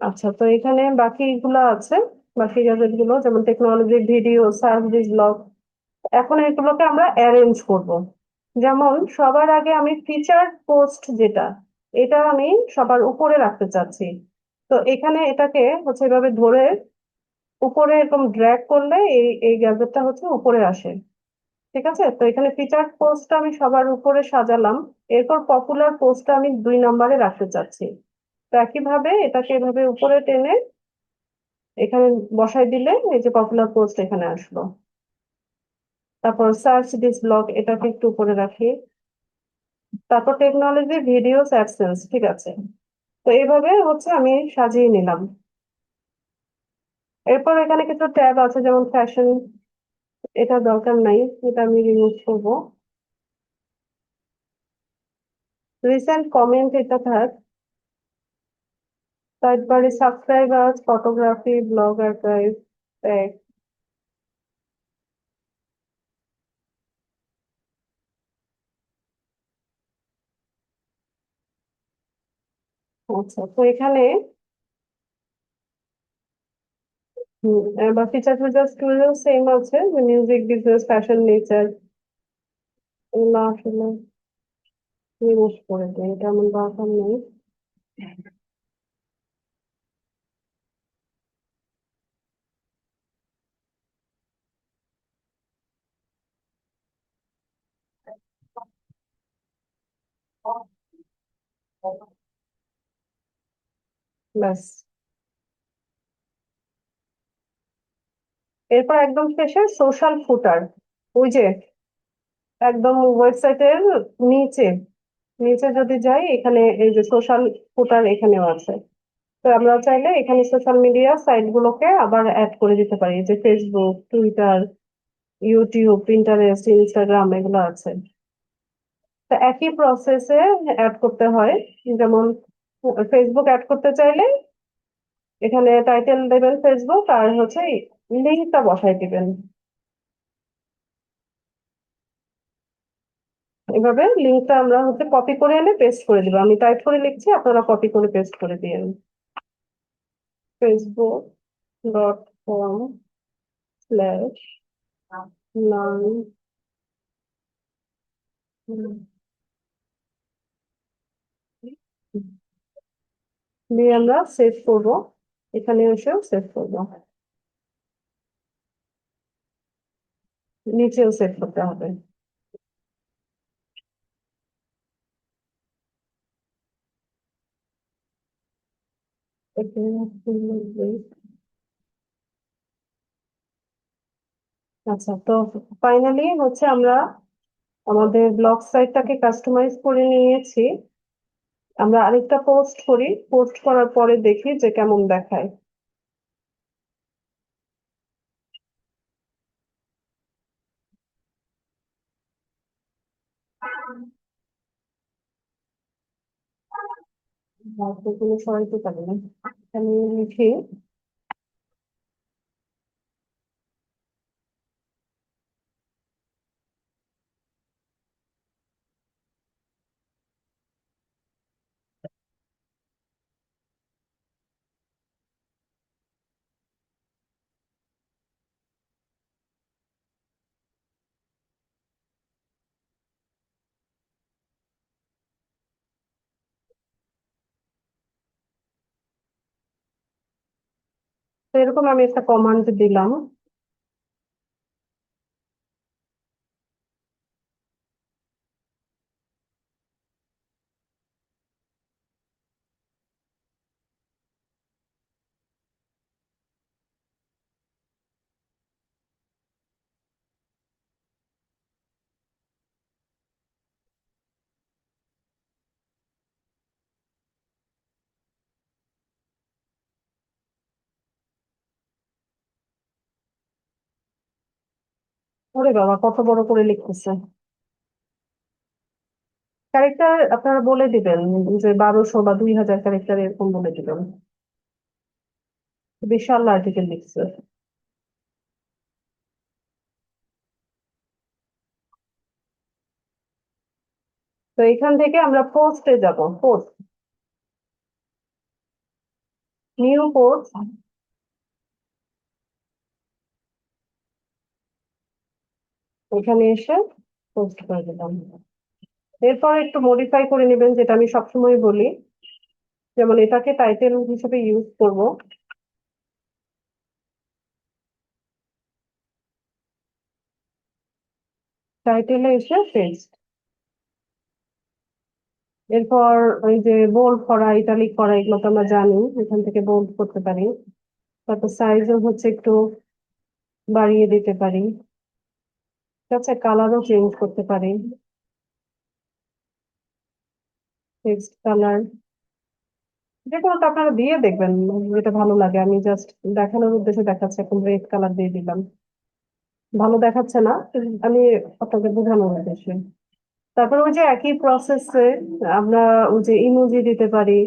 আচ্ছা, তো এখানে বাকিগুলো আছে, বাকি গ্যাজেট গুলো যেমন টেকনোলজি, ভিডিও, সার্ভিস, ব্লগ। এখন এগুলোকে আমরা অ্যারেঞ্জ করব। যেমন সবার আগে আমি ফিচার পোস্ট যেটা, এটা আমি সবার উপরে রাখতে চাচ্ছি। তো এখানে এটাকে হচ্ছে এভাবে ধরে উপরে এরকম ড্র্যাগ করলে এই এই গ্যাজেটটা হচ্ছে উপরে আসে। ঠিক আছে, তো এখানে ফিচার পোস্টটা আমি সবার উপরে সাজালাম। এরপর পপুলার পোস্টটা আমি 2 নম্বরে রাখতে চাচ্ছি। তো একইভাবে এটাকে এভাবে উপরে টেনে এখানে বসাই দিলে এই যে পপুলার পোস্ট এখানে আসলো। তারপর সার্চ দিস ব্লগ, এটাকে একটু উপরে রাখি। তারপর টেকনোলজি, ভিডিওস, অ্যাডসেন্স, ঠিক আছে। তো এইভাবে হচ্ছে আমি সাজিয়ে নিলাম। এরপর এখানে কিছু ট্যাব আছে যেমন ফ্যাশন, এটা দরকার নাই, এটা আমি রিমুভ করবো। রিসেন্ট কমেন্ট, এটা থাক। তারপরে subscribers, photography, blog archive, tag. আচ্ছা, তো এখানে বা ফিচার ফিচার স্কুলেও সেম আছে, মিউজিক, বিজনেস, ফ্যাশন, নেচার, এগুলো আসলে ইউজ করে দেয়, এটা আমার দরকার নেই। ব্যাস, এরপর একদম শেষে সোশ্যাল ফুটার, ওই যে একদম ওয়েবসাইটের নিচে, নিচে যদি যাই এখানে এই যে সোশ্যাল ফুটার এখানেও আছে। তো আমরা চাইলে এখানে সোশ্যাল মিডিয়া সাইট গুলোকে আবার অ্যাড করে দিতে পারি, যে Facebook, Twitter, YouTube, Pinterest, Instagram এগুলো আছে। তো একই প্রসেসে অ্যাড করতে হয়। যেমন ফেসবুক অ্যাড করতে চাইলে এখানে টাইটেল দেবেন ফেসবুক, আর হচ্ছে লিঙ্কটা বসাই দিবেন। এভাবে লিঙ্কটা আমরা হচ্ছে কপি করে এনে পেস্ট করে দিব, আমি টাইপ করে লিখছি, আপনারা কপি করে পেস্ট করে দিয়েন। facebook.com/লার্ন, দিয়ে আমরা সেভ করব, এখানে এসেও সেভ করব, নিচেও সেভ করতে হবে। আচ্ছা, তো ফাইনালি হচ্ছে আমরা আমাদের ব্লগ সাইটটাকে কাস্টমাইজ করে নিয়েছি। আমরা আরেকটা পোস্ট করি, পোস্ট করার পরে দেখি যে কেমন দেখায়। কোনো সরাইতে পারি না, আমি লিখি। তো এরকম আমি একটা কমান্ড দিলাম। ওরে বাবা, কত বড় করে লিখতেছে! ক্যারেক্টার আপনারা বলে দিবেন, যে 1200 বা 2000 ক্যারেক্টার এরকম বলে দিবেন। বিশাল আর্টিকেল লিখছে। তো এখান থেকে আমরা পোস্টে যাব, পোস্ট, নিউ পোস্ট, এখানে এসে পোস্ট করে দিলাম। এরপর একটু মডিফাই করে নেবেন, যেটা আমি সবসময় বলি, যেমন এটাকে টাইটেল হিসেবে ইউজ করব, টাইটেলে এসে পেস্ট। এরপর ওই যে বোল্ড করা, ইটালিক করা, এগুলো তো আমরা জানি, এখান থেকে বোল্ড করতে পারি। তারপর সাইজও হচ্ছে একটু বাড়িয়ে দিতে পারি। ঠিক আছে, কালারও চেঞ্জ করতে পারি, টেক্সট কালার, যে কোনোটা আপনারা দিয়ে দেখবেন, যেটা ভালো লাগে। আমি জাস্ট দেখানোর উদ্দেশ্যে দেখাচ্ছি, এখন রেড কালার দিয়ে দিলাম। ভালো দেখাচ্ছে না, আমি আপনাদের বোঝানোর উদ্দেশ্যে। তারপর ওই যে একই প্রসেসে আমরা ওই যে ইমোজি দিতে পারি,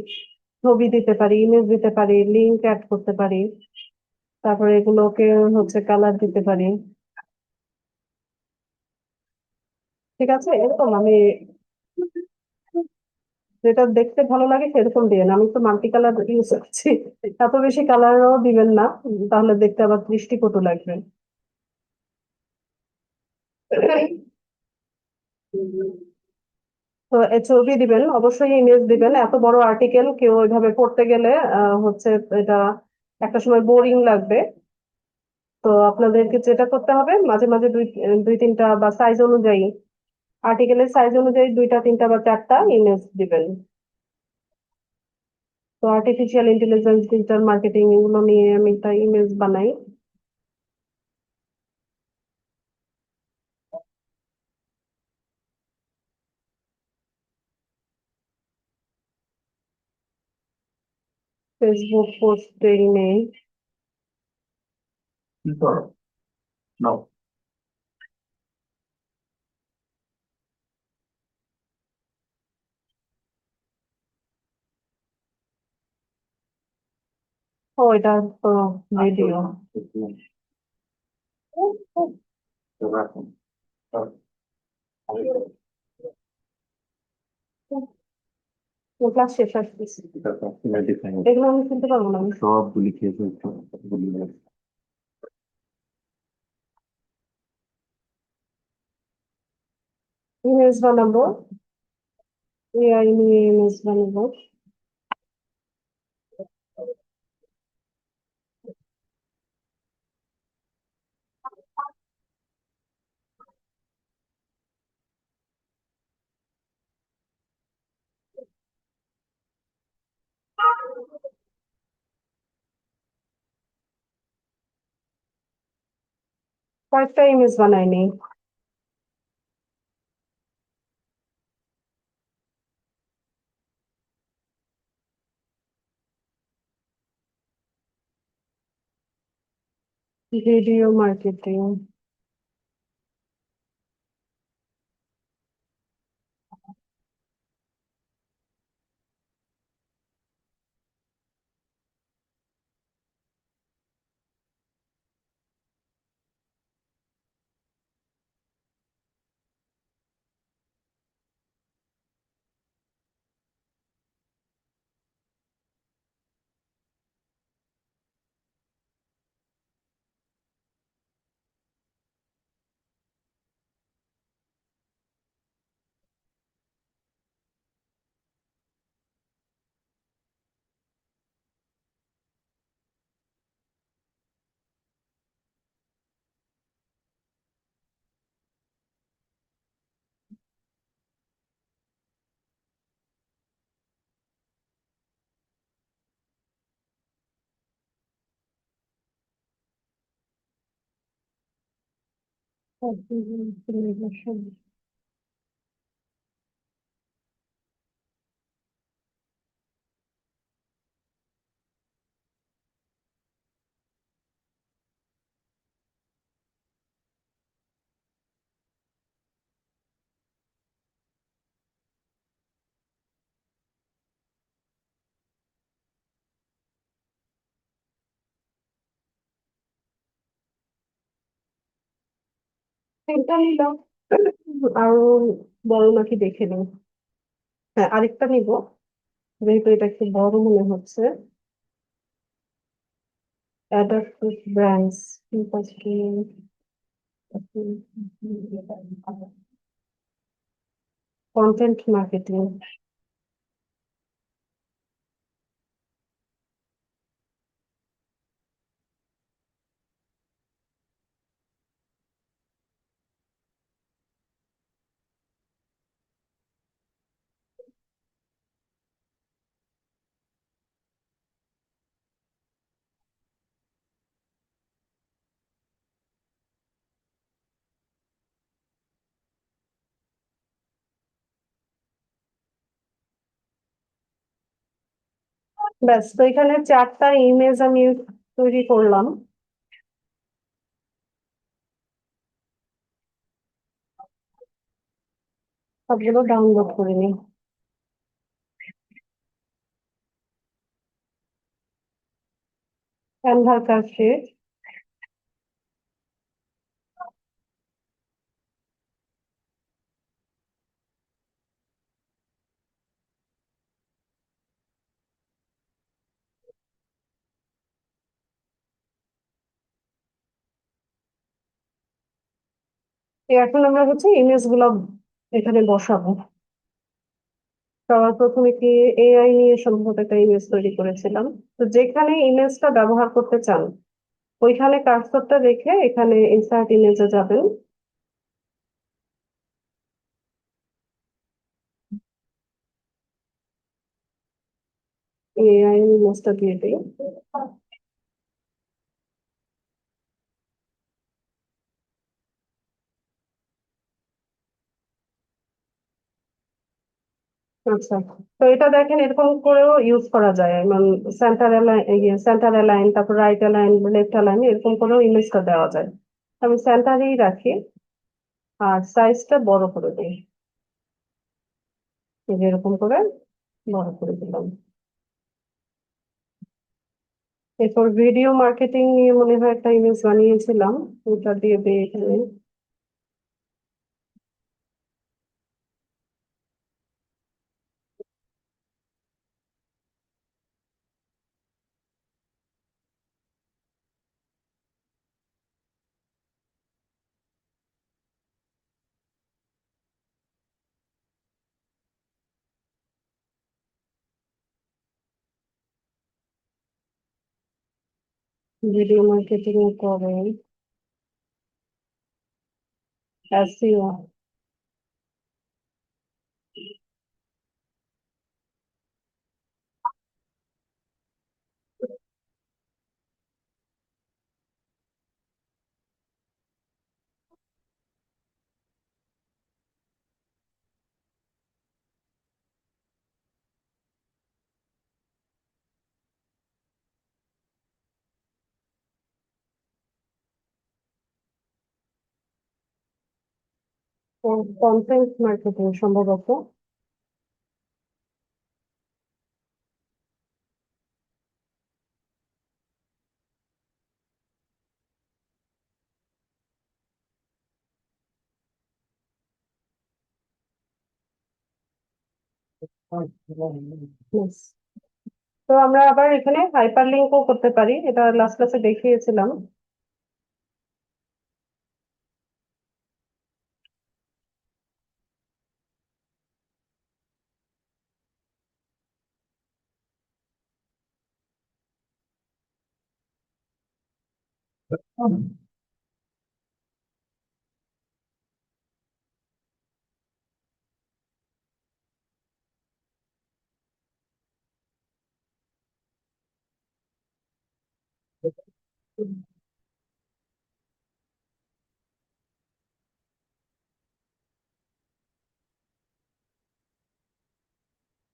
ছবি দিতে পারি, ইমেজ দিতে পারি, লিঙ্ক অ্যাড করতে পারি, তারপরে এগুলোকে হচ্ছে কালার দিতে পারি। ঠিক আছে, এরকম আমি যেটা দেখতে ভালো লাগে সেরকম দিবেন। আমি তো মাল্টি কালার ইউজ করছি, এত বেশি কালারও দিবেন না, তাহলে দেখতে আবার দৃষ্টিকটু লাগবে। তো এই ছবি দিবেন, অবশ্যই ইমেজ দিবেন। এত বড় আর্টিকেল কেউ ওইভাবে পড়তে গেলে হচ্ছে এটা একটা সময় বোরিং লাগবে। তো আপনাদেরকে যেটা করতে হবে, মাঝে মাঝে দুই দুই তিনটা বা সাইজ অনুযায়ী, আর্টিকেলের সাইজ অনুযায়ী দুইটা তিনটা বা চারটা ইমেজ দিবেন। তো আর্টিফিশিয়াল ইন্টেলিজেন্স, ডিজিটাল মার্কেটিং, এগুলো নিয়ে আমি একটা ইমেজ বানাই। ফেসবুক পোস্টেই নেই। কি করো? নাও। ও, এটা তো ভিডিও। রাখুন। ক্লাস শেষ আসতেছে, এগুলো আমি শুনতে পারবো না। সবগুলি খেয়ে ফেলছো, সবগুলি। ইমেজ বানাবো, এআই নিয়ে ইমেজ বানাবো। কয়েকটা ইমেজ বানাইনি। Video marketing. তিনটা নিলাম, আরো বড় নাকি দেখে নিই। হ্যাঁ, আরেকটা নিব, যেহেতু এটা একটু বড় মনে হচ্ছে। Adaptive brands, content marketing. ব্যাস, তো এখানে চারটা ইমেজ আমি তৈরি করলাম। সবগুলো ডাউনলোড করে নিই। ক্যানভার কাছে এখন আমরা হচ্ছে ইমেজ গুলা এখানে বসাবো। সবার প্রথমে কি এআই নিয়ে সম্ভবত একটা ইমেজ তৈরি করেছিলাম। তো যেখানে ইমেজটা ব্যবহার করতে চান ওইখানে কার্সরটা রেখে এখানে ইনসার্ট ইমেজে যাবেন। এআই ইমেজটা দিয়ে দিই। আচ্ছা, তো এটা দেখেন এরকম করেও ইউজ করা যায়, মানে সেন্টার অ্যালাইন, তারপর রাইট অ্যালাইন, লেফট অ্যালাইন, এরকম করেও ইমেজটা দেওয়া যায়। আমি সেন্টারেই রাখি আর সাইজটা বড় করে দিই। এই যে এরকম করে বড় করে দিলাম। এরপর ভিডিও মার্কেটিং নিয়ে মনে হয় একটা ইমেজ বানিয়েছিলাম, ওটা দিয়ে দিই এখানে। ভিডিও মার্কেটিং করে এসইও। কন্টেন্ট মার্কেটিং সম্ভবত। Yes. তো আমরা আবার এখানে হাইপার লিঙ্কও করতে পারি, এটা লাস্ট ক্লাসে দেখিয়েছিলাম।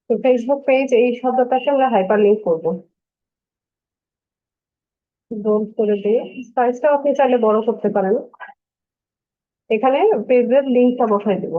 তো ফেসবুক পেজ এই শব্দটাকে আমরা হাইপার লিঙ্ক করবো। বোল্ড করে দিয়ে সাইজটাও আপনি চাইলে বড় করতে পারেন। এখানে পেজের লিঙ্কটা বসাই দিব।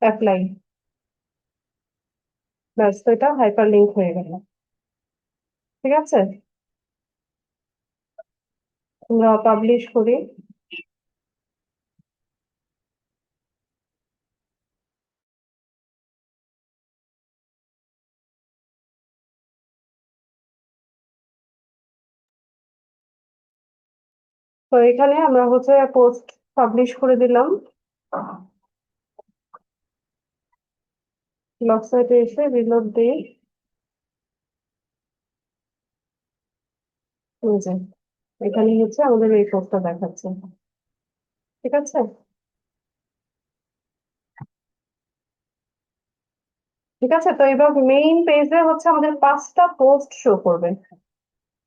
অ্যাপ্লাই। ব্যাস, তো এটা হাইপার লিঙ্ক হয়ে গেল। ঠিক আছে, আমরা পাবলিশ করি। তো এখানে আমরা হচ্ছে পোস্ট পাবলিশ করে দিলাম। ব্লগ সাইটে এসে রিলোড দিই। এই যে এখানে হচ্ছে আমাদের এই পোস্টটা দেখাচ্ছে। ঠিক আছে। ঠিক আছে, তো এবার মেইন পেজে হচ্ছে আমাদের 5টা পোস্ট শো করবে।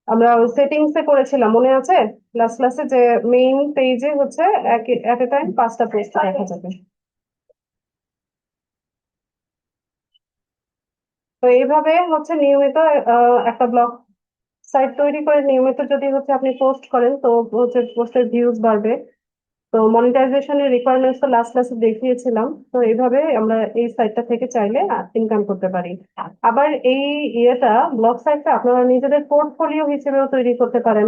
আমরা সেটিংস এ করেছিলাম মনে আছে লাস্ট ক্লাসে, যে মেইন পেজে হচ্ছে এট এ টাইম 5টা পোস্ট দেখা যাবে। তো এইভাবে হচ্ছে নিয়মিত একটা ব্লগ সাইট তৈরি করে নিয়মিত যদি হচ্ছে আপনি পোস্ট করেন তো হচ্ছে পোস্টের ভিউজ বাড়বে। তো মনিটাইজেশনের রিকোয়ারমেন্টস তো লাস্ট ক্লাসে দেখিয়েছিলাম। তো এইভাবে আমরা এই সাইটটা থেকে চাইলে ইনকাম করতে পারি। আবার এই ব্লগ সাইটটা আপনারা নিজেদের পোর্টফোলিও হিসেবেও তৈরি করতে পারেন,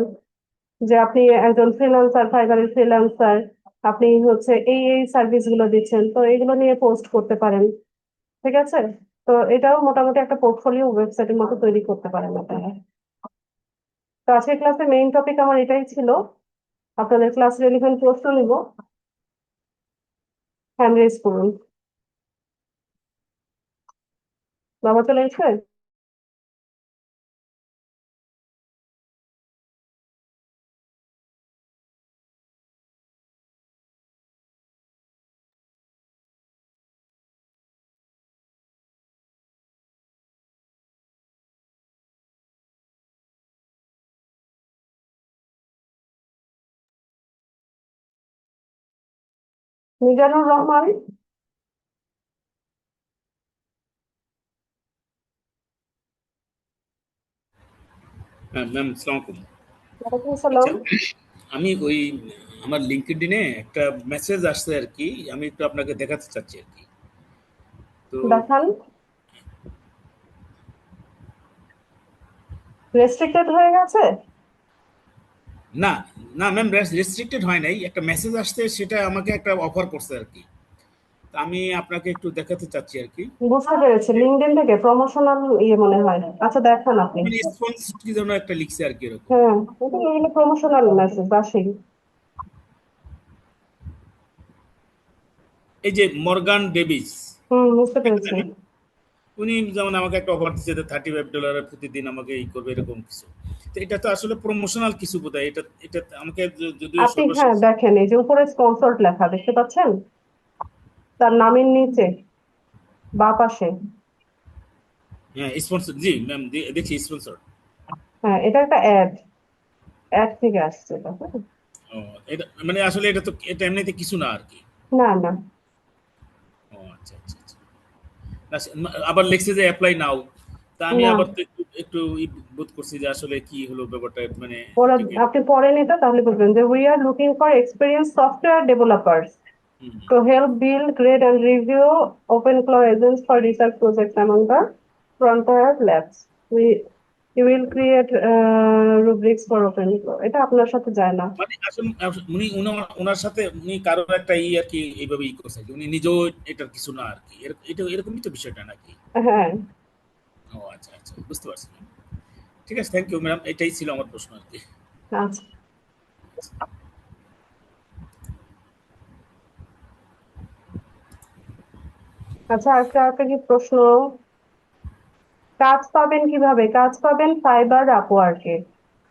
যে আপনি একজন ফ্রিল্যান্সার, ফাইবারের ফ্রিল্যান্সার, আপনি হচ্ছে এই সার্ভিস গুলো দিচ্ছেন, তো এগুলো নিয়ে পোস্ট করতে পারেন। ঠিক আছে? তো এটাও মোটামুটি একটা পোর্টফোলিও ওয়েবসাইটের মতো তৈরি করতে পারেন আপনারা। তো আজকের ক্লাসে মেইন টপিক আমার এটাই ছিল। আপনাদের ক্লাস রেলিভেন্ট প্রশ্ন নিব, হ্যান্ড রেজ করুন। বাবা চলে এসেছে? মিজানুর রহমান। হ্যাঁ ম্যাম, আসসালামু আলাইকুম। ওয়ালাইকুম আচ্ছা, সালাম। আমি ওই আমার লিঙ্কডইনে একটা মেসেজ আসছে আর কি, আমি একটু আপনাকে দেখাতে চাচ্ছি আর কি। তো দেখান। রেস্ট্রিক্টেড হয়ে গেছে? না, না ম্যাম, রেস্ট্রিক্টেড হয় নাই, একটা মেসেজ আসছে, সেটা আমাকে একটা অফার করছে আর কি। তা আমি আপনাকে একটু দেখাতে চাচ্ছি আর কি। বুঝতে পেরেছি, লিঙ্কডইন থেকে প্রমোশনাল মনে হয়। আচ্ছা দেখান আপনি। মানে স্পন্সর কি যেন একটা লিখছে আর কি এরকম। হ্যাঁ, এটা এগুলো প্রমোশনাল মেসেজ আসেই। এই যে মর্গান ডেভিস, বুঝতে পেরেছি। উনি যেমন আমাকে একটা অফার দিচ্ছে যে $35 প্রতিদিন আমাকে এই করবে এরকম কিছু। তো এটা তো আসলে প্রমোশনাল কিছু বোধহয়, এটা এটা আমাকে যদিও আপনি হ্যাঁ সর্বশেষ। দেখেন, এই যে উপরে স্পন্সর্ড লেখা দেখতে পাচ্ছেন, তার নামের নিচে বা পাশে। হ্যাঁ স্পন্সর, জি ম্যাম, দেখছি স্পন্সর। হ্যাঁ, এটা একটা অ্যাড, অ্যাড থেকে আসছে এটা, হ্যাঁ? ও, এটা মানে আসলে এটা তো এটা এমনিতে কিছু না আর কি। না না ও আচ্ছা আচ্ছা আচ্ছা। না, আবার লিখছে যে অ্যাপ্লাই নাও। তা আমি না, আবার তো একটু একটু বোধ করছি যে আসলে কি হলো ব্যাপারটা, মানে ওরা এটাকে। আপনি পড়েন এটা তাহলে বুঝবেন যে we are looking for experience software developers hmm, to help build, create, and review open flow agents for research projects among the frontier labs. We you will create rubrics for open flow. এটা আপনার সাথে যায় না। মানে আসলে উনি ওনার সাথে উনি কারোর একটা আর কি এইভাবে করছে, উনি নিজেও এটার কিছু না আর কি, এটা এরকমই তো বিষয়টা নাকি। হ্যাঁ। ও আচ্ছা আচ্ছা, বুঝতে পারছি। ঠিক আছে, থ্যাংক ইউ ম্যাম, এটাই ছিল আমার প্রশ্ন আর কি। আচ্ছা আচ্ছা, একটা কি প্রশ্ন? কাজ পাবেন কিভাবে? কাজ পাবেন ফাইবার আপওয়ার্কে।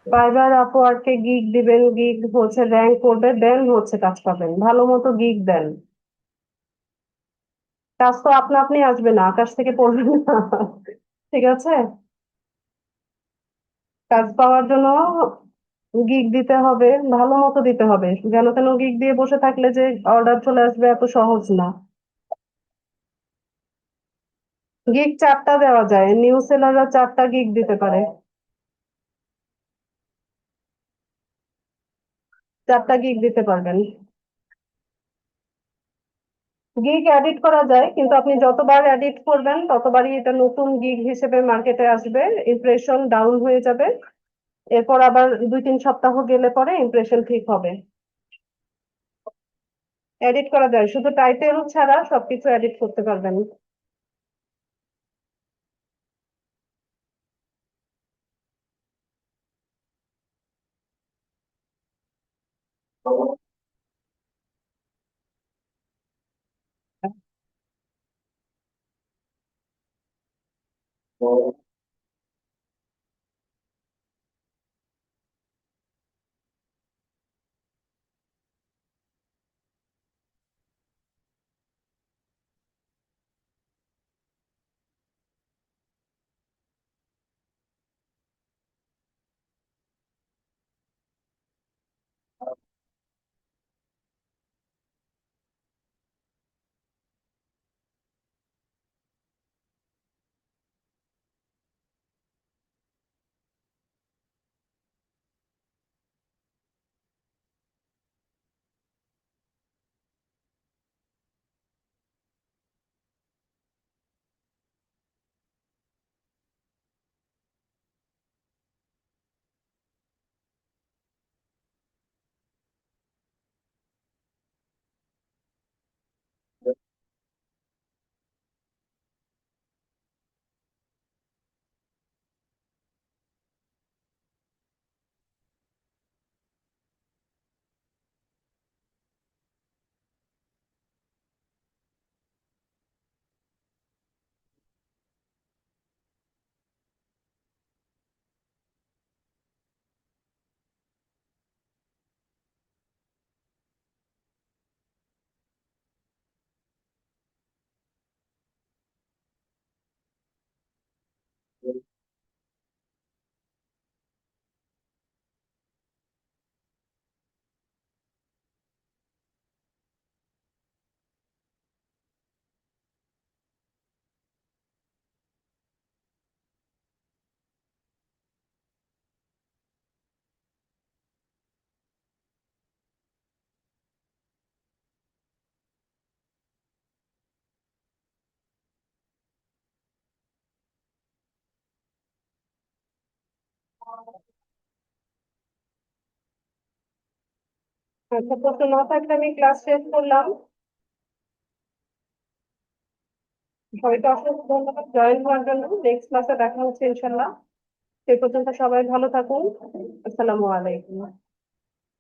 ফাইবার আপওয়ার্কে গিগ দিবেন, গিগ হচ্ছে র্যাঙ্ক করবে, দেন হচ্ছে কাজ পাবেন। ভালো মতো গিগ দেন। কাজ তো আপনা আপনি আসবে না, আকাশ থেকে পড়বে না। ঠিক আছে? কাজ পাওয়ার জন্য গিগ দিতে হবে, ভালো মতো দিতে হবে। যেন তেন গিগ দিয়ে বসে থাকলে যে অর্ডার চলে আসবে এত সহজ না। গিগ 4টা দেওয়া যায়, নিউ সেলাররা 4টা গিগ দিতে পারে। 4টা গিগ দিতে পারবেন। গিগ এডিট করা যায়, কিন্তু আপনি যতবার এডিট করবেন ততবারই এটা নতুন গিগ হিসেবে মার্কেটে আসবে, ইমপ্রেশন ডাউন হয়ে যাবে। এরপর আবার 2-3 সপ্তাহ গেলে পরে ইমপ্রেশন ঠিক হবে। এডিট করা যায়, শুধু টাইটেল ছাড়া সবকিছু এডিট করতে পারবেন। আচ্ছা, প্রশ্ন না থাকলে আমি ক্লাস শেষ করলাম। সবাইকে অসংখ্য ধন্যবাদ জয়েন হওয়ার জন্য। নেক্সট ক্লাসে দেখা হচ্ছে ইনশাল্লাহ। সে পর্যন্ত সবাই ভালো থাকুন। আসসালামু আলাইকুম।